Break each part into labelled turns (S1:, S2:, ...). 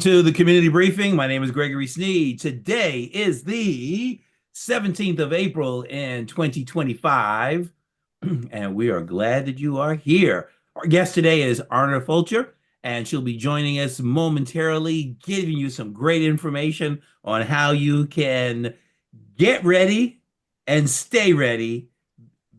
S1: To the community briefing. My name is Gregory Sneed. Today is the 17th of April in 2025, and we are glad that you are here. Our guest today is Arna Fulcher, and she'll be joining us momentarily, giving you some great information on how you can get ready and stay ready,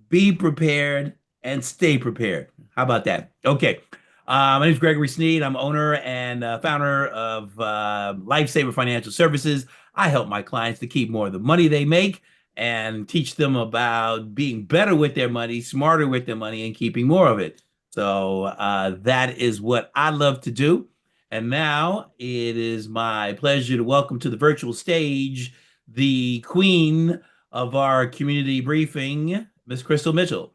S1: be prepared and stay prepared. How about that? Okay. My name is Gregory Sneed. I'm owner and founder of Lifesaver Financial Services. I help my clients to keep more of the money they make and teach them about being better with their money, smarter with their money, and keeping more of it. So that is what I love to do. And now it is my pleasure to welcome to the virtual stage the queen of our community briefing, Miss Crystal Mitchell.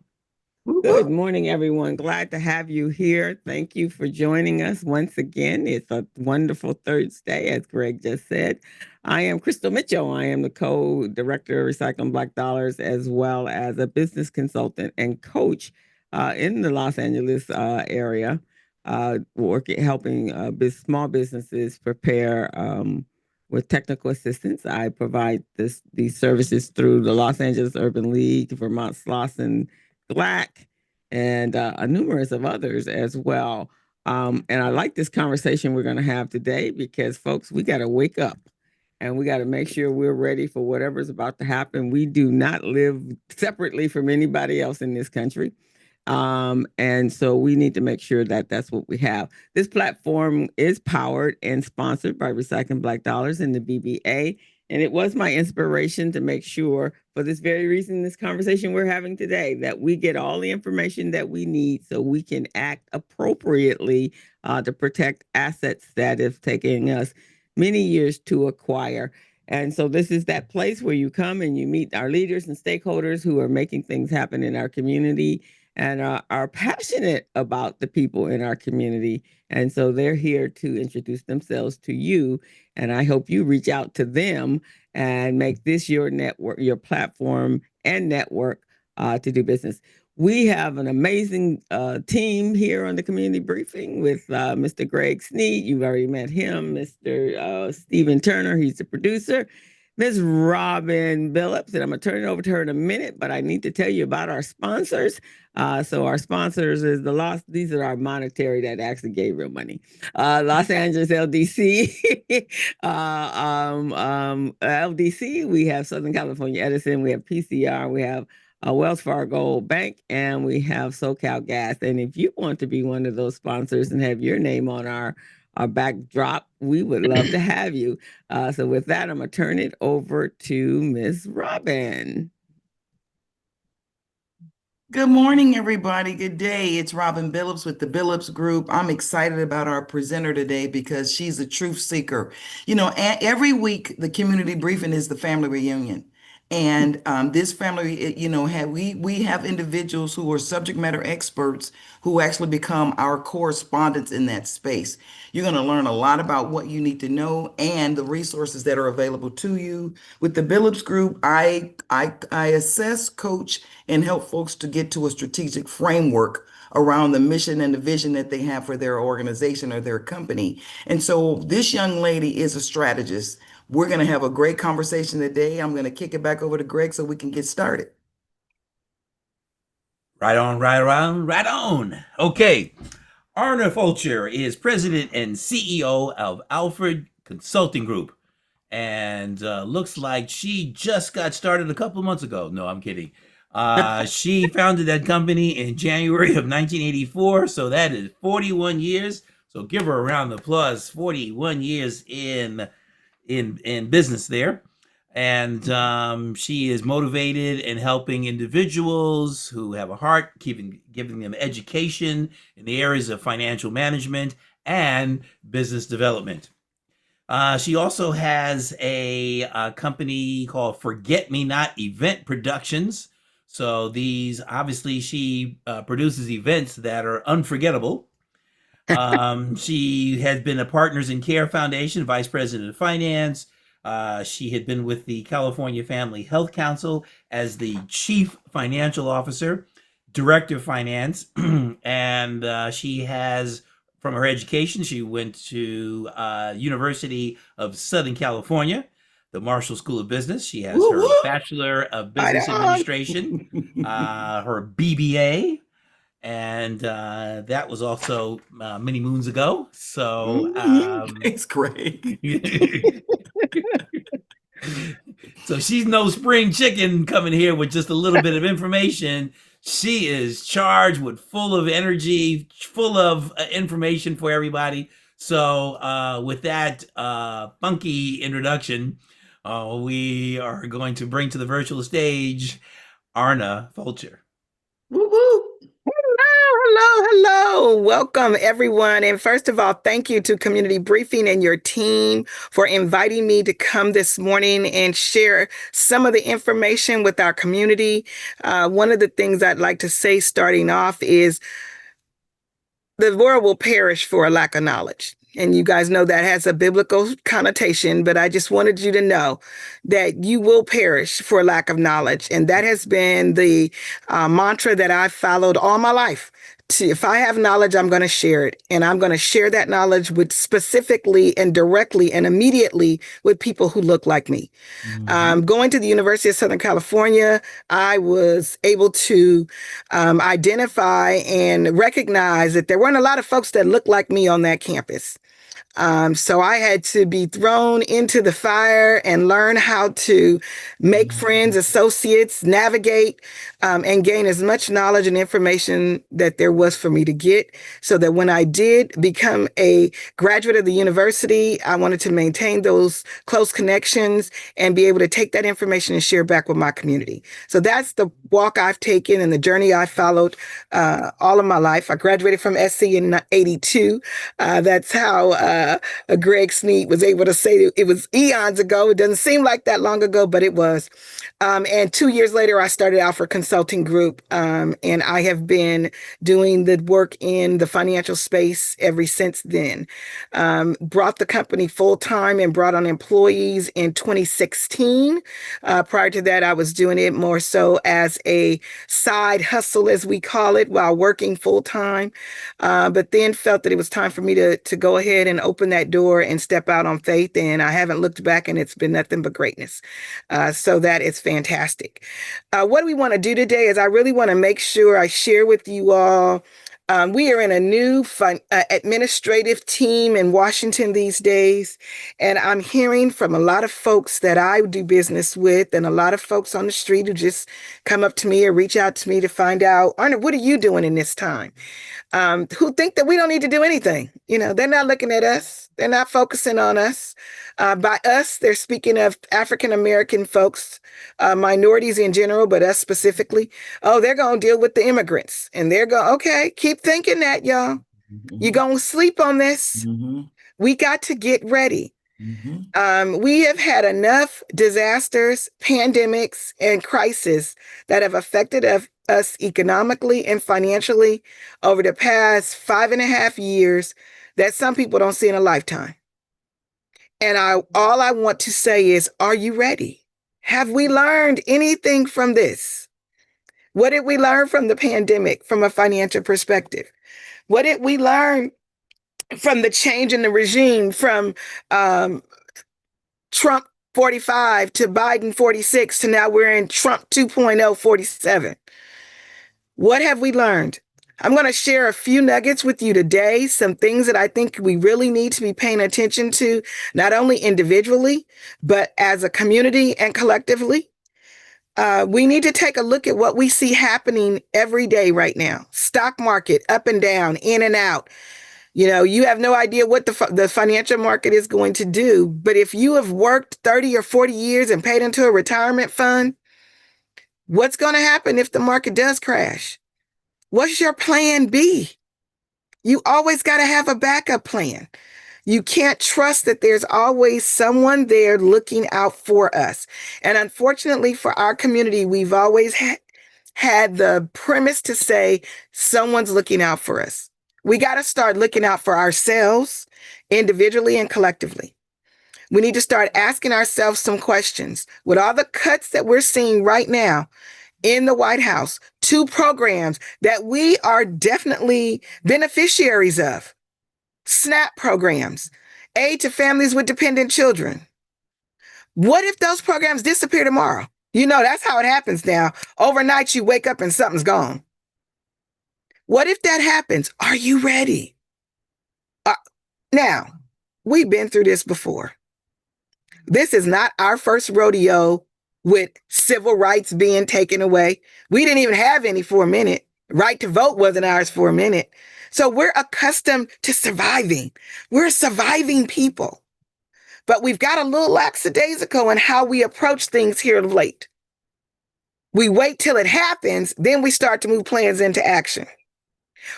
S2: Good morning, everyone. Glad to have you here. Thank you for joining us once again. It's a wonderful Thursday, as Greg just said. I am Crystal Mitchell. I am the co-director of Recycling Black Dollars, as well as a business consultant and coach in the Los Angeles area, helping small businesses prepare with technical assistance. I provide these services through the Los Angeles Urban League, Vermont Slauson Black, and numerous of others as well. And I like this conversation we're going to have today because, folks, we got to wake up and we got to make sure we're ready for whatever's about to happen. We do not live separately from anybody else in this country. And so we need to make sure that that's what we have. This platform is powered and sponsored by Recycling Black Dollars and the BBA. And it was my inspiration to make sure, for this very reason, this conversation we're having today, that we get all the information that we need so we can act appropriately to protect assets that have taken us many years to acquire. And so this is that place where you come and you meet our leaders and stakeholders who are making things happen in our community and are passionate about the people in our community. And so they're here to introduce themselves to you. And I hope you reach out to them and make this your network, your platform and network to do business. We have an amazing team here on the community briefing with Mr. Greg Sneed. You've already met him. Mr. Stephen Turner, he's the producer. Ms. Robin Billups, and I'm going to turn it over to her in a minute, but I need to tell you about our sponsors. So our sponsors is these are our monetary that actually gave real money. Los Angeles LDC, LDC, we have Southern California Edison, we have PCR, we have Wells Fargo Bank, and we have SoCal Gas. And if you want to be one of those sponsors and have your name on our backdrop, we would love to have you. So with that, I'm going to turn it over to Ms. Robin.
S3: Good morning, everybody. Good day. It's Robin Billups with the Billups Group. I'm excited about our presenter today because she's a truth seeker. Every week the community briefing is the family reunion. And this family, we have individuals who are subject matter experts who actually become our correspondents in that space. You're going to learn a lot about what you need to know and the resources that are available to you. With the Billups Group, I assess, coach, and help folks to get to a strategic framework around the mission and the vision that they have for their organization or their company. And so this young lady is a strategist. We're going to have a great conversation today. I'm going to kick it back over to Greg so we can get started.
S1: Right on, right around, right on. Okay. Arna Fulcher is president and CEO of Alford Consulting Group. And looks like she just got started a couple of months ago. No, I'm kidding. She founded that company in January of 1984. So that is 41 years. So give her a round of applause. 41 years in business there. And she is motivated in helping individuals who have a heart, giving them education in the areas of financial management and business development. She also has a company called Forget Me Not Event Productions. So these, obviously, she produces events that are unforgettable. She has been a Partners in Care Foundation Vice President of Finance. She had been with the California Family Health Council as the Chief Financial Officer, Director of Finance, and she has From her education, she went to University of Southern California, the Marshall School of Business. She has
S3: Woo
S1: her
S3: woo.
S1: Bachelor of
S2: Right
S1: Business
S2: on.
S1: Administration, her BBA, and that was also many moons ago. So,
S3: Thanks, Greg.
S1: so she's no spring chicken coming here with just a little bit of information. She is charged with full of energy, full of information for everybody. So, with that funky introduction, we are going to bring to the virtual stage Arna Fulcher.
S3: Woo woo.
S2: Hello. Welcome, everyone. And first of all, thank you to Community Briefing and your team for inviting me to come this morning and share some of the information with our community. One of the things I'd like to say starting off is the world will perish for a lack of knowledge. And you guys know that has a biblical connotation, but I just wanted you to know that you will perish for lack of knowledge. And that has been the mantra that I've followed all my life. If I have knowledge, I'm going to share it. And I'm going to share that knowledge with specifically and directly and immediately with people who look like me. Going to the University of Southern California, I was able to identify and recognize that there weren't a lot of folks that looked like me on that campus. So I had to be thrown into the fire and learn how to make friends, associates, navigate, and gain as much knowledge and information that there was for me to get, so that when I did become a graduate of the university, I wanted to maintain those close connections and be able to take that information and share back with my community. So that's the walk I've taken and the journey I followed all of my life. I graduated from SC in '82. That's how Greg Sneed was able to say it was eons ago. It doesn't seem like that long ago, but it was. And 2 years later, I started Alford Consulting Group, and I have been doing the work in the financial space ever since then. Brought the company full time and brought on employees in 2016. Prior to that, I was doing it more so as a side hustle, as we call it, while working full time. But then felt that it was time for me to go ahead and open that door and step out on faith. And I haven't looked back, and it's been nothing but greatness. So that is fantastic. What we want to do today is I really want to make sure I share with you all. We are in a new administrative team in Washington these days, and I'm hearing from a lot of folks that I do business with and a lot of folks on the street who just come up to me or reach out to me to find out, Arna, what are you doing in this time? Who think that we don't need to do anything. They're not looking at us. They're not focusing on us. By us, they're speaking of African-American folks, minorities in general, but us specifically. Oh, they're going to deal with the immigrants. And they're going, okay, keep thinking that, y'all. You're going to sleep on this. We got to get ready. We have had enough disasters, pandemics, and crises that have affected us economically and financially over the past 5.5 years that some people don't see in a lifetime. And all I want to say is, are you ready? Have we learned anything from this? What did we learn from the pandemic from a financial perspective? What did we learn from the change in the regime from Trump 45 to Biden 46 to now we're in Trump 2.0 47? What have we learned? I'm going to share a few nuggets with you today, some things that I think we really need to be paying attention to, not only individually, but as a community and collectively. We need to take a look at what we see happening every day right now. Stock market, up and down, in and out. You have no idea what the financial market is going to do. But if you have worked 30 or 40 years and paid into a retirement fund, what's going to happen if the market does crash? What's your plan B? You always got to have a backup plan. You can't trust that there's always someone there looking out for us. And unfortunately for our community, we've always had the premise to say someone's looking out for us. We got to start looking out for ourselves individually and collectively. We need to start asking ourselves some questions. With all the cuts that we're seeing right now in the White House, 2 programs that we are definitely beneficiaries of,
S3: SNAP programs, aid to families with dependent children. What if those programs disappear tomorrow? You know, that's how it happens now. Overnight, you wake up and something's gone. What if that happens? Are you ready? Now, we've been through this before. This is not our first rodeo with civil rights being taken away. We didn't even have any for a minute. Right to vote wasn't ours for a minute. So we're accustomed to surviving. We're surviving people. But we've got a little lackadaisical in how we approach things here of late. We wait till it happens, then we start to move plans into action.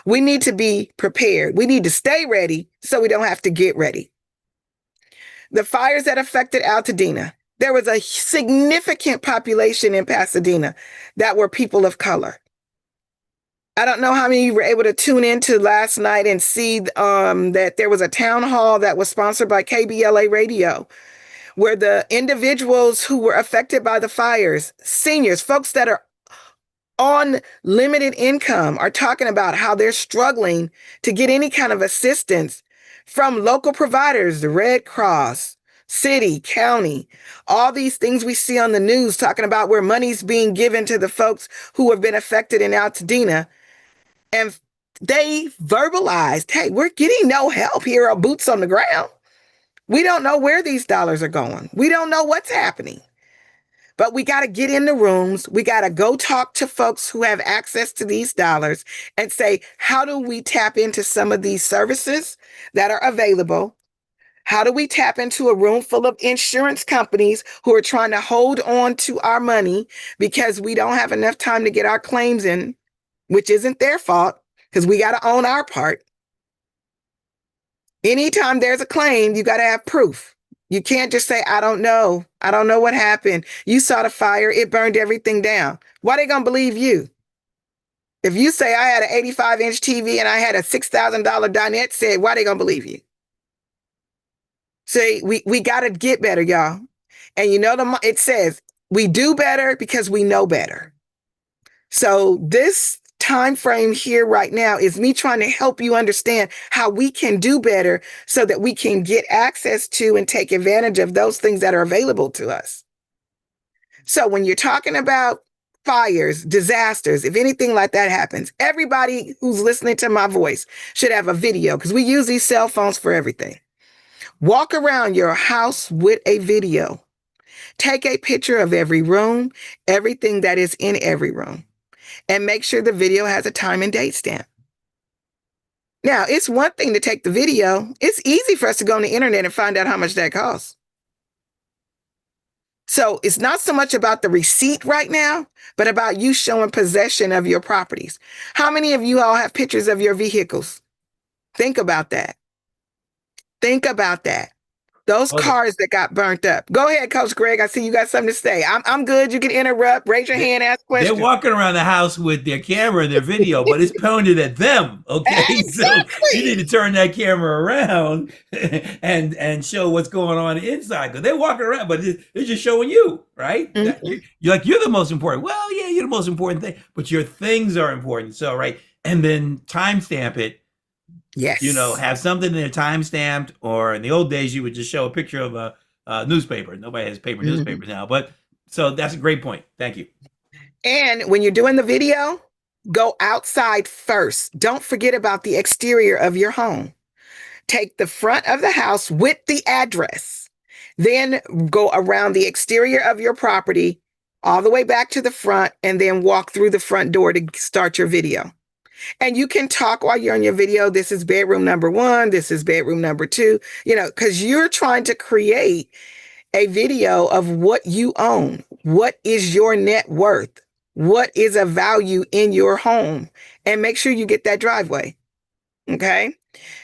S3: We need to be prepared. We need to stay ready so we don't have to get ready. The fires that affected Altadena, there was a significant population in Pasadena that were people of color. I don't know how many of you were able to tune into last night and see that there was a town hall that was sponsored by KBLA Radio, where the individuals who were affected by the fires, seniors, folks that are on limited income, are talking about how they're struggling to get any kind of assistance from local providers, the Red Cross, city, county, all these things we see on the news talking about where money's being given to the folks who have been affected in Altadena. And they verbalized, hey, we're getting no help here or boots on the ground. We don't know where these dollars are going. We don't know what's happening. But we got to get in the rooms. We got to go talk to folks who have access to these dollars and say, how do we tap into some of these services that are available? How do we tap into a room full of insurance companies who are trying to hold on to our money because we don't have enough time to get our claims in, which isn't their fault because we got to own our part. Anytime there's a claim, you got to have proof. You can't just say, I don't know. I don't know what happened. You saw the fire. It burned everything down. Why they going to believe you? If you say I had an 85-inch TV and I had a $6,000 dinette set, why they going to believe you? See, we got to get better, y'all. And you know, it says we do better because we know better. So this time frame here right now is me trying to help you understand how we can do better so that we can get access to and take advantage of those things that are available to us. So when you're talking about fires, disasters, if anything like that happens, everybody who's listening to my voice should have a video because we use these cell phones for everything. Walk around your house with a video. Take a picture of every room, everything that is in every room. And make sure the video has a time and date stamp. Now, it's one thing to take the video. It's easy for us to go on the internet and find out how much that costs. So it's not so much about the receipt right now, but about you showing possession of your properties. How many of you all have pictures of your vehicles? Think about that. Think about that. Those cars that got burnt up. Go ahead, Coach Greg. I see you got something to say. I'm good. You can interrupt, raise your hand, ask questions.
S1: They're walking around the house with their camera and their video, but it's pointed at them. Okay,
S3: Exactly.
S1: So you need to turn that camera around and show what's going on inside. Because they're walking around, but they're just showing you, right?
S3: Mm-hmm.
S1: You're like, you're the most important. Well, yeah, you're the most important thing, but your things are important. So, right, and then timestamp it.
S3: Yes.
S1: You know, have something there time stamped, or in the old days, you would just show a picture of a newspaper. Nobody has paper newspapers now, but so that's a great point. Thank you.
S3: And when you're doing the video, go outside first. Don't forget about the exterior of your home. Take the front of the house with the address, then go around the exterior of your property all the way back to the front, and then walk through the front door to start your video. And you can talk while you're on your video. This is bedroom number 1. This is bedroom number 2, you know, because you're trying to create a video of what you own. What is your net worth? What is a value in your home? And make sure you get that driveway. Okay.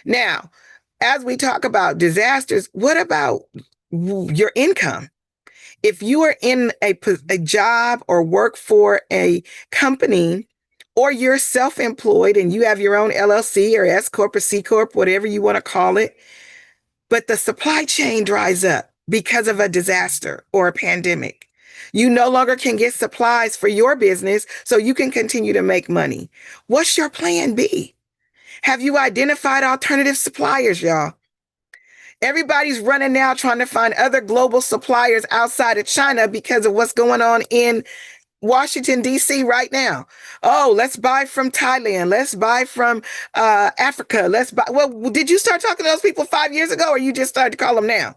S3: Now, as we talk about disasters, what about your income? If you are in a job or work for a company, or you're self-employed and you have your own LLC or S Corp or C Corp, whatever you want to call it, but the supply chain dries up because of a disaster or a pandemic. You no longer can get supplies for your business so you can continue to make money. What's your plan B? Have you identified alternative suppliers, y'all? Everybody's running now trying to find other global suppliers outside of China because of what's going on in Washington, D.C. right now. Oh, let's buy from Thailand. Let's buy from Africa. Let's buy. Well, did you start talking to those people 5 years ago, or you just started to call them now?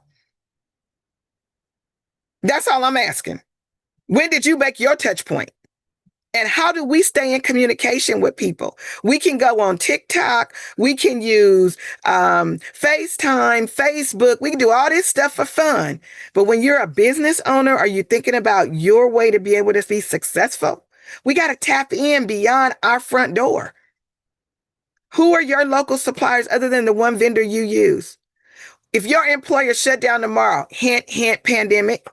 S3: That's all I'm asking. When did you make your touch point? And how do we stay in communication with people? We can go on TikTok. We can use FaceTime, Facebook. We can do all this stuff for fun. But when you're a business owner, are you thinking about your way to be able to be successful? We got to tap in beyond our front door. Who are your local suppliers other than the one vendor you use? If your employer shut down tomorrow, hint, hint, pandemic,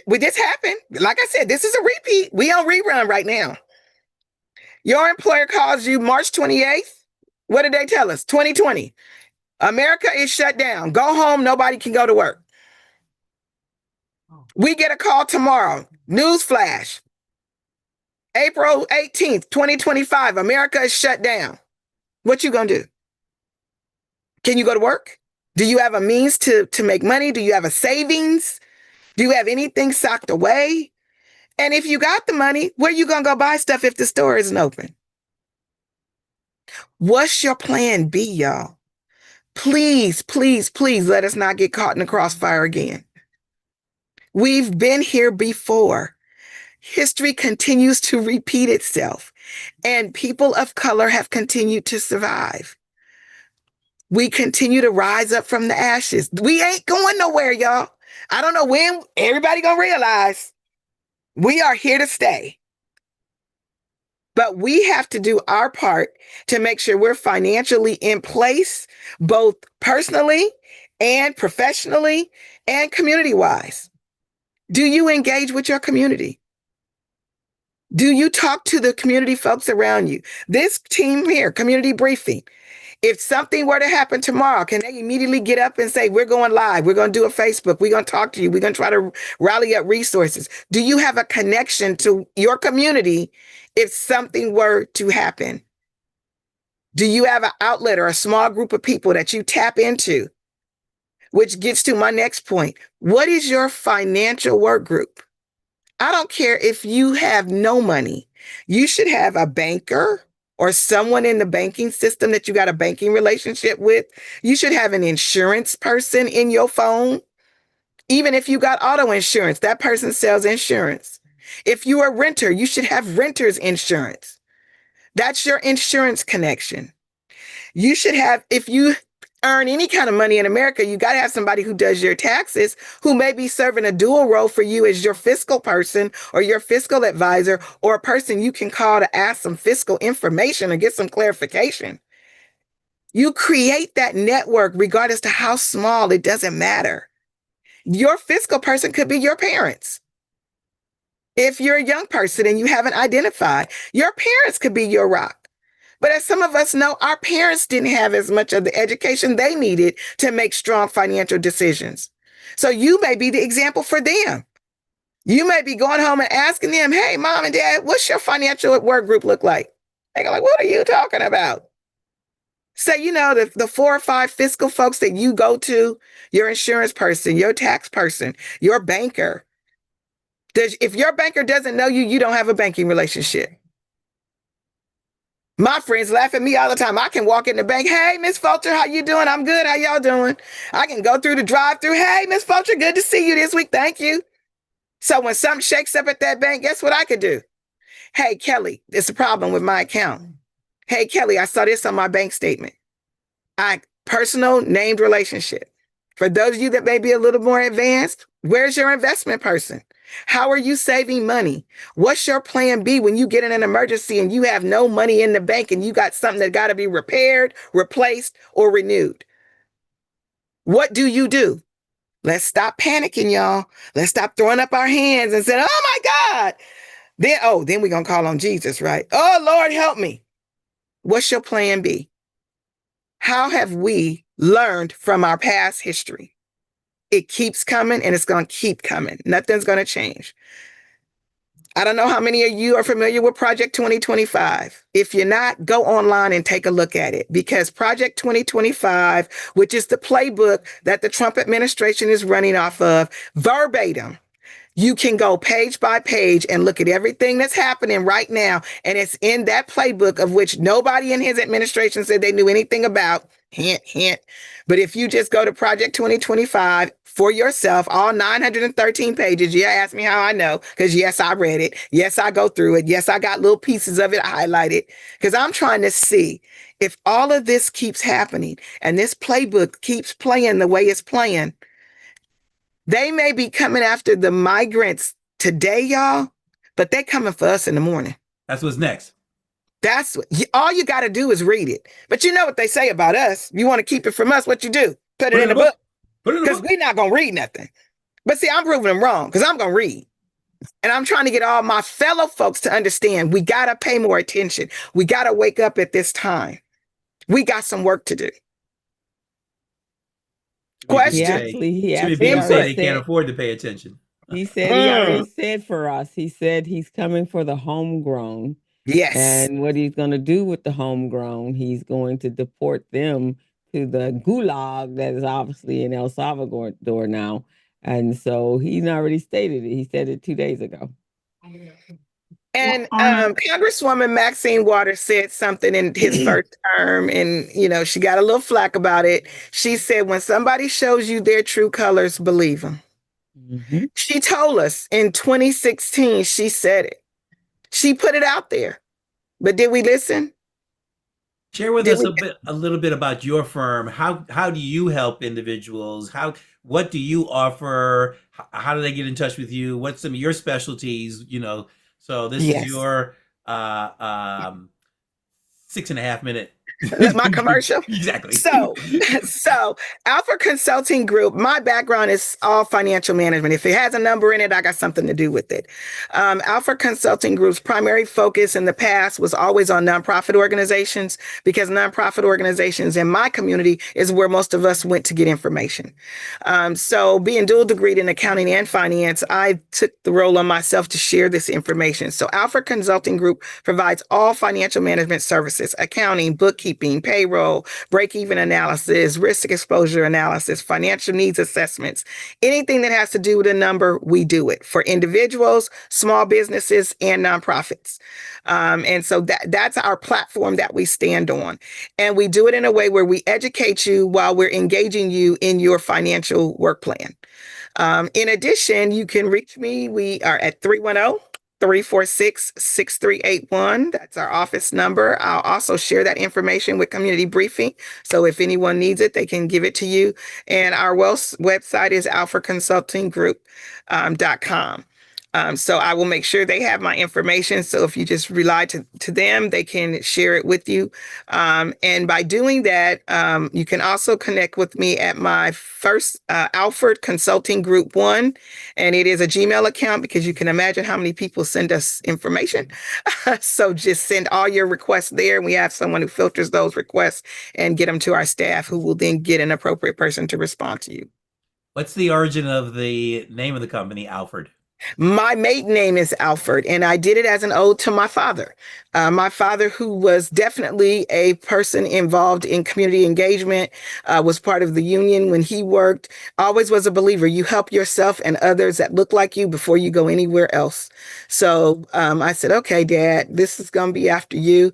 S3: would this happen? Like I said, this is a repeat. We on rerun right now. Your employer calls you March 28th. What did they tell us? 2020. America is shut down. Go home. Nobody can go to work. We get a call tomorrow. Newsflash. April 18th, 2025. America is shut down. What you gonna do? Can you go to work? Do you have a means to make money? Do you have a savings? Do you have anything socked away? And if you got the money, where you gonna go buy stuff if the store isn't open? What's your plan B, y'all? Please, please, please let us not get caught in the crossfire again. We've been here before. History continues to repeat itself, and people of color have continued to survive. We continue to rise up from the ashes. We ain't going nowhere, y'all. I don't know when everybody gonna realize we are here to stay. But we have to do our part to make sure we're financially in place, both personally and professionally and community-wise. Do you engage with your community? Do you talk to the community folks around you? This team here, community briefing, if something were to happen tomorrow, can they immediately get up and say, we're going live, we're going to do a Facebook, we're going to talk to you, we're going to try to rally up resources? Do you have a connection to your community if something were to happen? Do you have an outlet or a small group of people that you tap into? Which gets to my next point. What is your financial work group? I don't care if you have no money. You should have a banker or someone in the banking system that you got a banking relationship with. You should have an insurance person in your phone. Even if you got auto insurance, that person sells insurance. If you're a renter, you should have renter's insurance. That's your insurance connection. You should have, if you earn any kind of money in America, you got to have somebody who does your taxes, who may be serving a dual role for you as your fiscal person or your fiscal advisor, or a person you can call to ask some fiscal information or get some clarification. You create that network regardless to how small, it doesn't matter. Your fiscal person could be your parents. If you're a young person and you haven't identified, your parents could be your rock. But as some of us know, our parents didn't have as much of the education they needed to make strong financial decisions. So you may be the example for them. You may be going home and asking them, hey, mom and dad, what's your financial work group look like? They go like, what are you talking about? So, you know, the 4 or 5 fiscal folks that you go to, your insurance person, your tax person, your banker. If your banker doesn't know you, you don't have a banking relationship. My friends laugh at me all the time. I can walk in the bank. Hey, Miss Fulcher, how you doing? I'm good. How y'all doing? I can go through the drive-through. Hey, Miss Fulcher, good to see you this week. Thank you. So when something shakes up at that bank, guess what I could do? Hey, Kelly, there's a problem with my account. Hey, Kelly, I saw this on my bank statement. Personal named relationship. For those of you that may be a little more advanced, where's your investment person? How are you saving money? What's your plan B when you get in an emergency and you have no money in the bank and you got something that got to be repaired, replaced, or renewed? What do you do? Let's stop panicking, y'all. Let's stop throwing up our hands and saying, oh my God. Then we're going to call on Jesus, right? Oh, Lord, help me. What's your plan B? How have we learned from our past history? It keeps coming and it's going to keep coming. Nothing's going to change.
S4: I don't know how many of you are familiar with Project 2025. If you're not, go online and take a look at it, because Project 2025, which is the playbook that the Trump administration is running off of, verbatim, you can go page by page and look at everything that's happening right now. And it's in that playbook, of which nobody in his administration said they knew anything about. Hint, hint. But if you just go to Project 2025 for yourself, all 913 pages, yeah, ask me how I know, because yes, I read it. Yes, I go through it. Yes, I got little pieces of it highlighted, because I'm trying to see if all of this keeps happening and this playbook keeps playing the way it's playing. They may be coming after the migrants today, y'all, but they coming for us in the morning.
S1: That's what's next.
S4: That's all you got to do is read it. But you know what they say about us. You want to keep it from us, what you do? Put it in the book.
S1: Put it in the
S4: Because
S1: book.
S4: we're not going to read nothing. But see, I'm proving them wrong, because I'm going to read. And I'm trying to get all my fellow folks to understand we got to pay more attention. We got to wake up at this time. We got some work to do. Question.
S2: He
S1: Too many
S2: actually
S1: people say
S2: already
S1: they can't
S2: said,
S1: afford to pay attention.
S2: he said he already said for us, he said he's coming for the homegrown.
S4: Yes.
S2: And what he's going to do with the homegrown, he's going to deport them to the gulag that is obviously in El Salvador now. And so he already stated it. He said it 2 days ago.
S4: And
S3: Arna,
S4: Congresswoman Maxine Waters said something in his first term, and she got a little flack about it. She said, when somebody shows you their true colors, believe them.
S2: Mm-hmm.
S4: She told us in 2016, she said it. She put it out there. But did we listen?
S1: Share with us a little bit about your firm. How do you help individuals? What do you offer? How do they get in touch with you? What's some of your specialties? So this is your 6.5 minute.
S4: My commercial.
S1: Exactly.
S4: So Alford Consulting Group, my background is all financial management. If it has a number in it, I got something to do with it. Alford Consulting Group's primary focus in the past was always on nonprofit organizations, because nonprofit organizations in my community is where most of us went to get information. So being dual degreed in accounting and finance, I took the role on myself to share this information. So Alford Consulting Group provides all financial management services: accounting, bookkeeping, payroll, break-even analysis, risk exposure analysis, financial needs assessments. Anything that has to do with a number, we do it for individuals, small businesses, and nonprofits. And so that's our platform that we stand on. And we do it in a way where we educate you while we're engaging you in your financial work plan. In addition, you can reach me. We are at 310-346-6381. That's our office number. I'll also share that information with Community Briefing. So if anyone needs it, they can give it to you. And our website is alfordconsultinggroup.com. So I will make sure they have my information. So if you just rely to them, they can share it with you. And by doing that, you can also connect with me at my first Alford Consulting Group 1. And it is a Gmail account, because you can imagine how many people send us information. So just send all your requests there. And we have someone who filters those requests and get them to our staff, who will then get an appropriate person to respond to you.
S1: What's the origin of the name of the company, Alford?
S4: My maiden name is Alford, and I did it as an ode to my father. My father, who was definitely a person involved in community engagement, was part of the union when he worked, always was a believer. You help yourself and others that look like you before you go anywhere else. So I said, okay, Dad, this is going to be after you.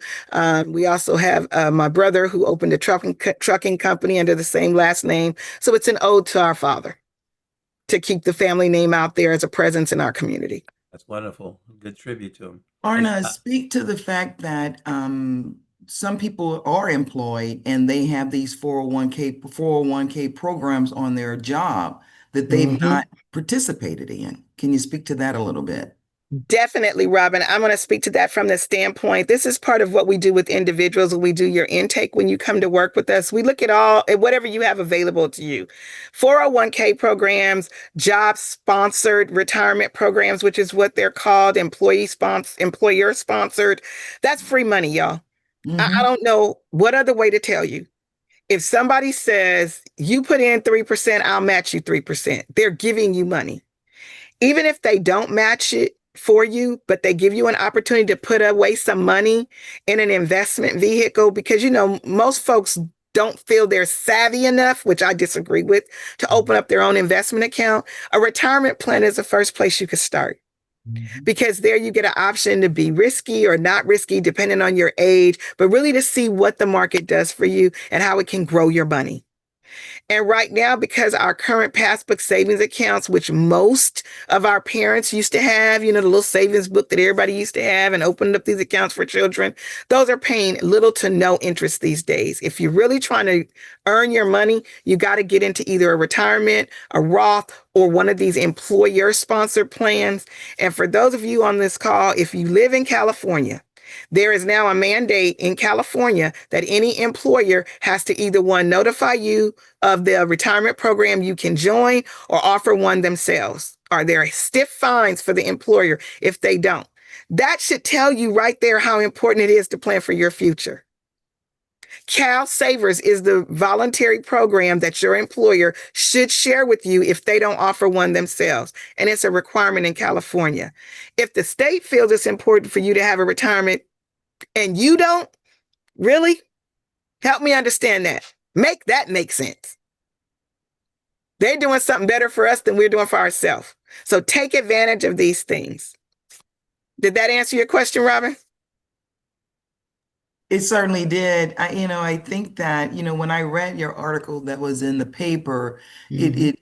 S4: We also have my brother, who opened a trucking company under the same last name. So it's an ode to our father, to keep the family name out there as a presence in our community.
S1: That's wonderful. Good tribute to him.
S3: Arna, speak to the fact that some people are employed and they have these 401k programs on their job that they've not participated in. Can you speak to that a little bit?
S4: Definitely, Robin. I'm going to speak to that from the standpoint. This is part of what we do with individuals when we do your intake. When you come to work with us, we look at whatever you have available to you. 401k programs, job-sponsored retirement programs, which is what they're called, employer-sponsored. That's free money, y'all. I don't know what other way to tell you. If somebody says, you put in 3%, I'll match you 3%. They're giving you money. Even if they don't match it for you, but they give you an opportunity to put away some money in an investment vehicle because, most folks don't feel they're savvy enough, which I disagree with, to open up their own investment account. A retirement plan is the first place you could start because there you get an option to be risky or not risky, depending on your age, but really to see what the market does for you and how it can grow your money. And right now, because our current passbook savings accounts, which most of our parents used to have, the little savings book that everybody used to have and opened up these accounts for children, those are paying little to no interest these days. If you're really trying to earn your money, you got to get into either a retirement, a Roth, or one of these employer-sponsored plans. And for those of you on this call, if you live in California, there is now a mandate in California that any employer has to either one, notify you of the retirement program you can join or offer one themselves. Or there are stiff fines for the employer if they don't. That should tell you right there how important it is to plan for your future. Cal Savers is the voluntary program that your employer should share with you if they don't offer one themselves. And it's a requirement in California. If the state feels it's important for you to have a retirement and you don't, really, help me understand that. Make that make sense. They're doing something better for us than we're doing for ourselves. So take advantage of these things. Did that answer your question, Robin?
S3: It certainly did. I think that, when I read your article that was in the paper, it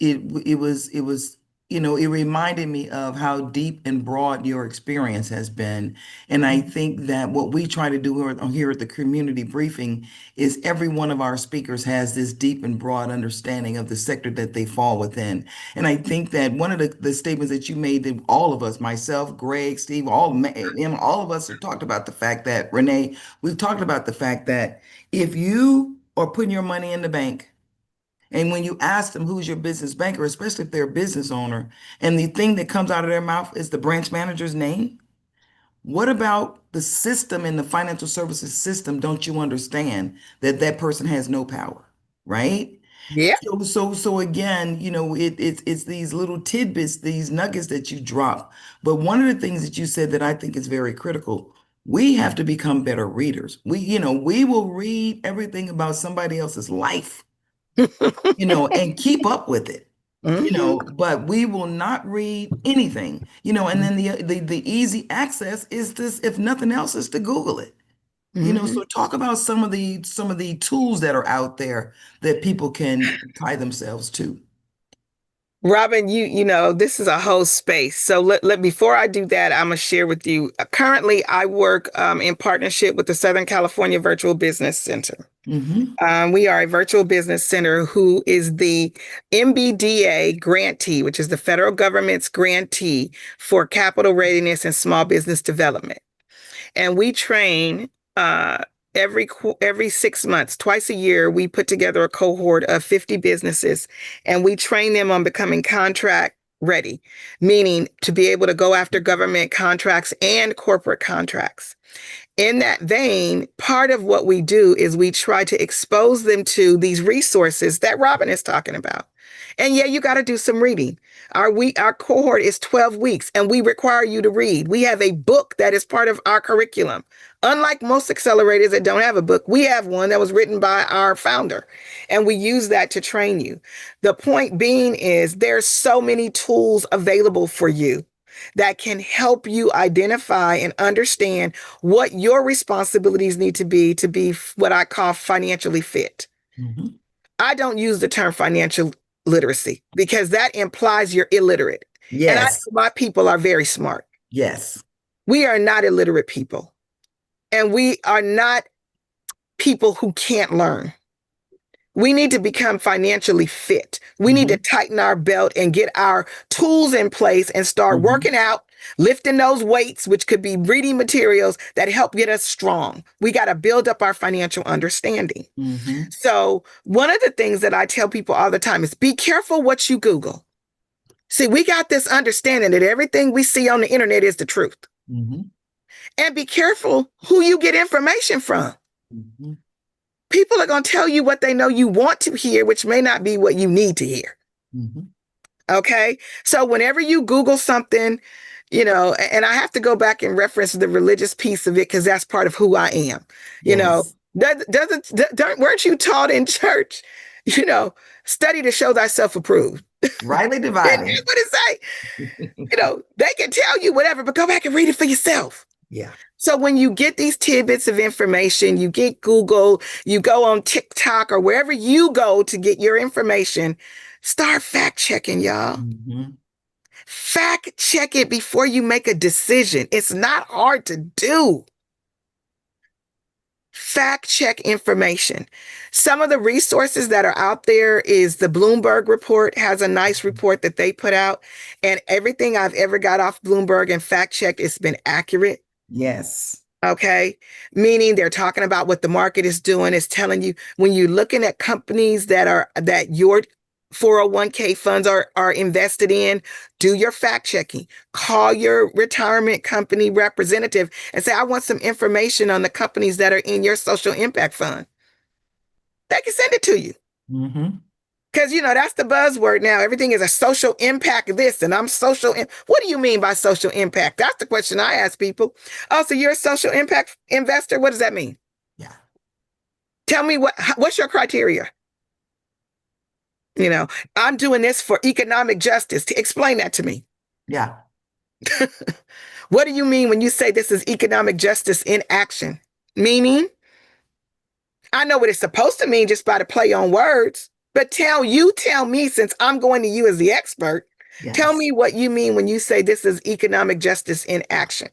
S3: reminded me of how deep and broad your experience has been. And I think that what we try to do here at the community briefing is every one of our speakers has this deep and broad understanding of the sector that they fall within. And I think that one of the statements that you made, that all of us, myself, Greg, Steve, all of us have talked about the fact that, Renee, we've talked about the fact that if you are putting your money in the bank, and when you ask them who's your business banker, especially if they're a business owner, and the thing that comes out of their mouth is the branch manager's name, what about the system in the financial services system? Don't you understand that that person has no power, right?
S4: Yeah.
S3: So again, it's these little tidbits, these nuggets that you drop. But one of the things that you said that I think is very critical, we have to become better readers. We will read everything about somebody else's life, and keep up with it, but we will not read anything, and then the easy access is this, if nothing else, is to Google it. So talk about some of the tools that are out there that people can tie themselves to.
S4: Robin, this is a whole space. So let before I do that, I'm gonna share with you. Currently, I work in partnership with the Southern California Virtual Business Center. We are a virtual business center who is the MBDA grantee, which is the federal government's grantee for capital readiness and small business development. And we train every 6 months, twice a year, we put together a cohort of 50 businesses and we train them on becoming contract ready, meaning to be able to go after government contracts and corporate contracts. In that vein, part of what we do is we try to expose them to these resources that Robin is talking about. And yeah, you got to do some reading. Our cohort is 12 weeks and we require you to read. We have a book that is part of our curriculum. Unlike most accelerators that don't have a book, we have one that was written by our founder, and we use that to train you. The point being is there's so many tools available for you that can help you identify and understand what your responsibilities need to be what I call financially fit. I don't use the term financial literacy because that implies you're illiterate.
S3: Yes.
S4: And I know my people are very smart.
S3: Yes.
S4: We are not illiterate people. And we are not people who can't learn. We need to become financially fit. We need to tighten our belt and get our tools in place and start working out, lifting those weights, which could be reading materials that help get us strong. We got to build up our financial understanding. So one of the things that I tell people all the time is be careful what you Google. See, we got this understanding that everything we see on the internet is the truth. And be careful who you get information from. People are going to tell you what they know you want to hear, which may not be what you need to hear. Okay. So whenever you Google something, And I have to go back and reference the religious piece of it because that's part of who I am.
S3: Yes.
S4: Weren't you taught in church, study to show thyself approved?
S3: Rightly
S4: Isn't
S3: divided.
S4: that what it say? They can tell you whatever, but go back and read it for yourself.
S3: Yeah.
S4: So when you get these tidbits of information, you get Google, you go on TikTok or wherever you go to get your information, start fact checking, y'all.
S3: Mm-hmm.
S4: Fact check it before you make a decision. It's not hard to do. Fact check information. Some of the resources that are out there is the Bloomberg report has a nice report that they put out, and everything I've ever got off Bloomberg and fact checked, it's been accurate.
S3: Yes.
S4: Okay. Meaning they're talking about what the market is doing. It's telling you when you're looking at companies that your 401k funds are invested in, do your fact checking. Call your retirement company representative and say, I want some information on the companies that are in your social impact fund. They can send it to you.
S3: Mm-hmm.
S4: Because, that's the buzzword now. Everything is a social impact this, and I'm social. What do you mean by social impact? That's the question I ask people. Oh, so you're a social impact investor? What does that mean?
S3: Yeah.
S4: Tell me what's your criteria? I'm doing this for economic justice. Explain that to me.
S3: Yeah.
S4: What do you mean when you say this is economic justice in action? Meaning, I know what it's supposed to mean just by the play on words. But tell me, since I'm going to you as the expert,
S3: Yes.
S4: tell me what you mean when you say this is economic justice in action.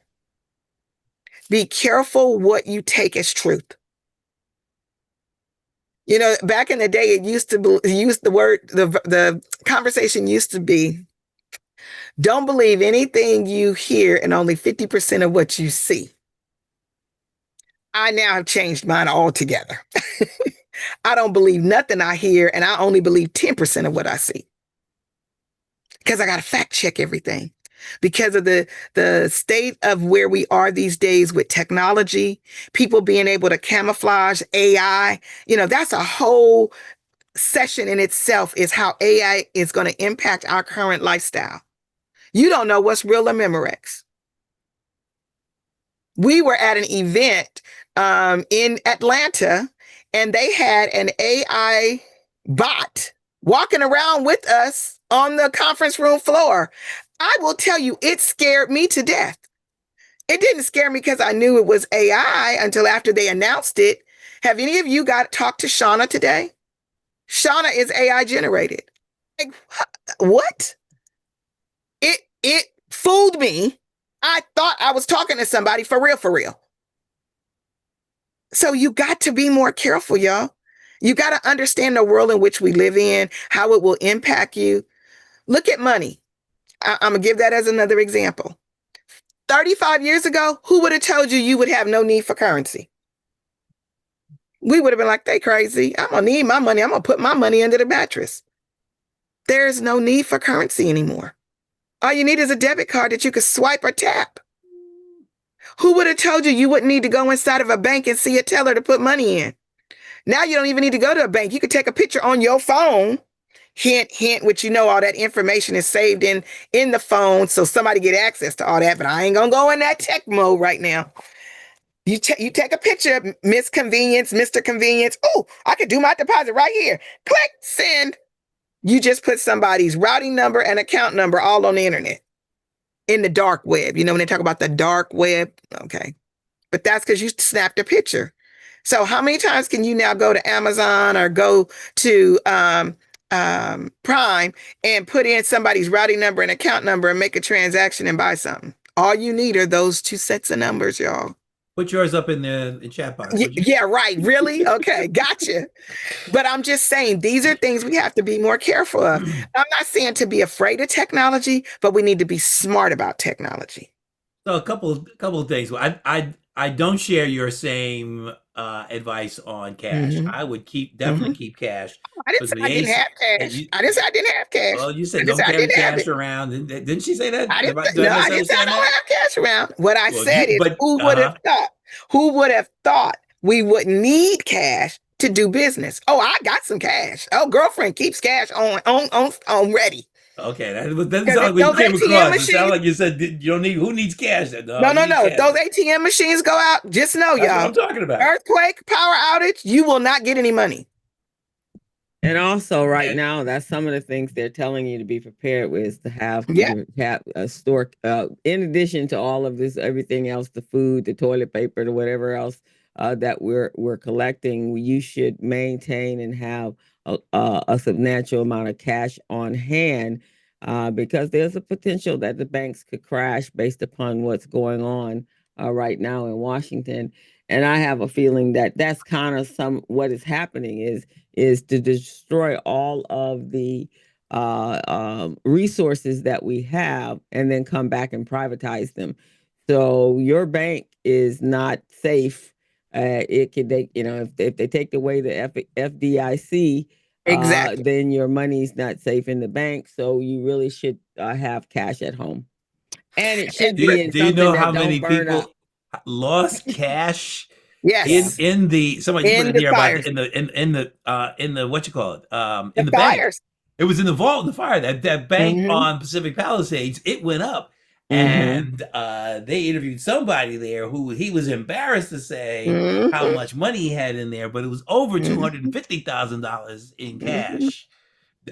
S4: Be careful what you take as truth. Back in the day, it used to use the word, the conversation used to be, don't believe anything you hear and only 50% of what you see. I now have changed mine altogether. I don't believe nothing I hear, and I only believe 10% of what I see. Because I got to fact check everything. Because of the state of where we are these days with technology, people being able to camouflage AI, that's a whole session in itself, is how AI is going to impact our current lifestyle. You don't know what's real or Memorex. We were at an event in Atlanta, and they had an AI bot walking around with us on the conference room floor. I will tell you, it scared me to death. It didn't scare me because I knew it was AI until after they announced it. Have any of you talked to Shauna today? Shauna is AI generated. Like, what? It fooled me. I thought I was talking to somebody for real. So you got to be more careful, y'all. You got to understand the world in which we live in, how it will impact you. Look at money. I'm going to give that as another example. 35 years ago, who would have told you would have no need for currency? We would have been like, they crazy. I'm going to need my money. I'm going to put my money under the mattress. There's no need for currency anymore. All you need is a debit card that you could swipe or tap. Who would have told you wouldn't need to go inside of a bank and see a teller to put money in? Now you don't even need to go to a bank. You could take a picture on your phone. Hint, which all that information is saved in the phone, so somebody get access to all that, but I ain't gonna go in that tech mode right now. You take a picture, Miss Convenience, Mr. Convenience. Oh, I could do my deposit right here. Click, send. You just put somebody's routing number and account number all on the internet. In the dark web. When they talk about the dark web, okay. But that's because you snapped a picture. So how many times can you now go to Amazon or go to Prime and put in somebody's routing number and account number and make a transaction and buy something? All you need are those two sets of numbers, y'all.
S1: Put yours up in the chat box.
S4: Yeah, right. Really? Okay, gotcha. But I'm just saying, these are things we have to be more careful of. I'm not saying to be afraid of technology, but we need to be smart about technology.
S1: So a couple of things. I don't share your same advice on cash.
S4: Mm-hmm.
S1: I would definitely keep cash.
S4: I didn't say I didn't have cash. I didn't say I didn't have cash.
S1: Well, you said don't carry cash around. Didn't she say that?
S4: I didn't say I don't have cash around. What I said is, who would have thought? Who would have thought we wouldn't need cash to do business? Oh, I got some cash. Oh, girlfriend keeps cash on ready.
S1: Okay, that doesn't
S4: Because
S1: sound
S4: if
S1: like what you
S4: those
S1: came
S4: ATM
S1: across. It sounded
S4: machines,
S1: like you said you don't need, who needs cash? No,
S4: no,
S1: you
S4: no,
S1: need
S4: no. If
S1: cash.
S4: those ATM machines go out, just know,
S1: That's what
S4: y'all,
S1: I'm talking about.
S4: earthquake, power outage, you will not get any money.
S2: And also, right
S1: And
S2: now, that's some of the things they're telling you to be prepared with is to
S4: Yeah,
S2: have a store. In addition to all of this, everything else, the food, the toilet paper, the whatever else that we're collecting, you should maintain and have a substantial amount of cash on hand, because there's a potential that the banks could crash based upon what's going on right now in Washington. And I have a feeling that that's kind of some what is happening is to destroy all of the resources that we have and then come back and privatize them. So your bank is not safe. It could, if they take away the FDIC,
S4: exactly.
S2: then your money's not safe in the bank. So you really should have cash at home, and it should
S1: do,
S2: be in
S1: do you
S2: something
S1: know how
S2: that don't
S1: many
S2: burn up.
S1: people lost cash
S4: Yes,
S1: in the somebody put
S4: in
S1: in
S4: the
S1: here about
S4: fires,
S1: in the what you call it in
S4: the
S1: the bank.
S4: fires.
S1: It was in the vault in the fire. That bank
S4: Mm-hmm.
S1: on Pacific Palisades, it went up.
S2: Mm-hmm.
S1: And they interviewed somebody there who he was embarrassed to say how
S4: Mm-hmm.
S1: much money he had in there, but it was over
S4: Mm-hmm.
S1: $250,000 in
S4: Mm-hmm.
S1: cash.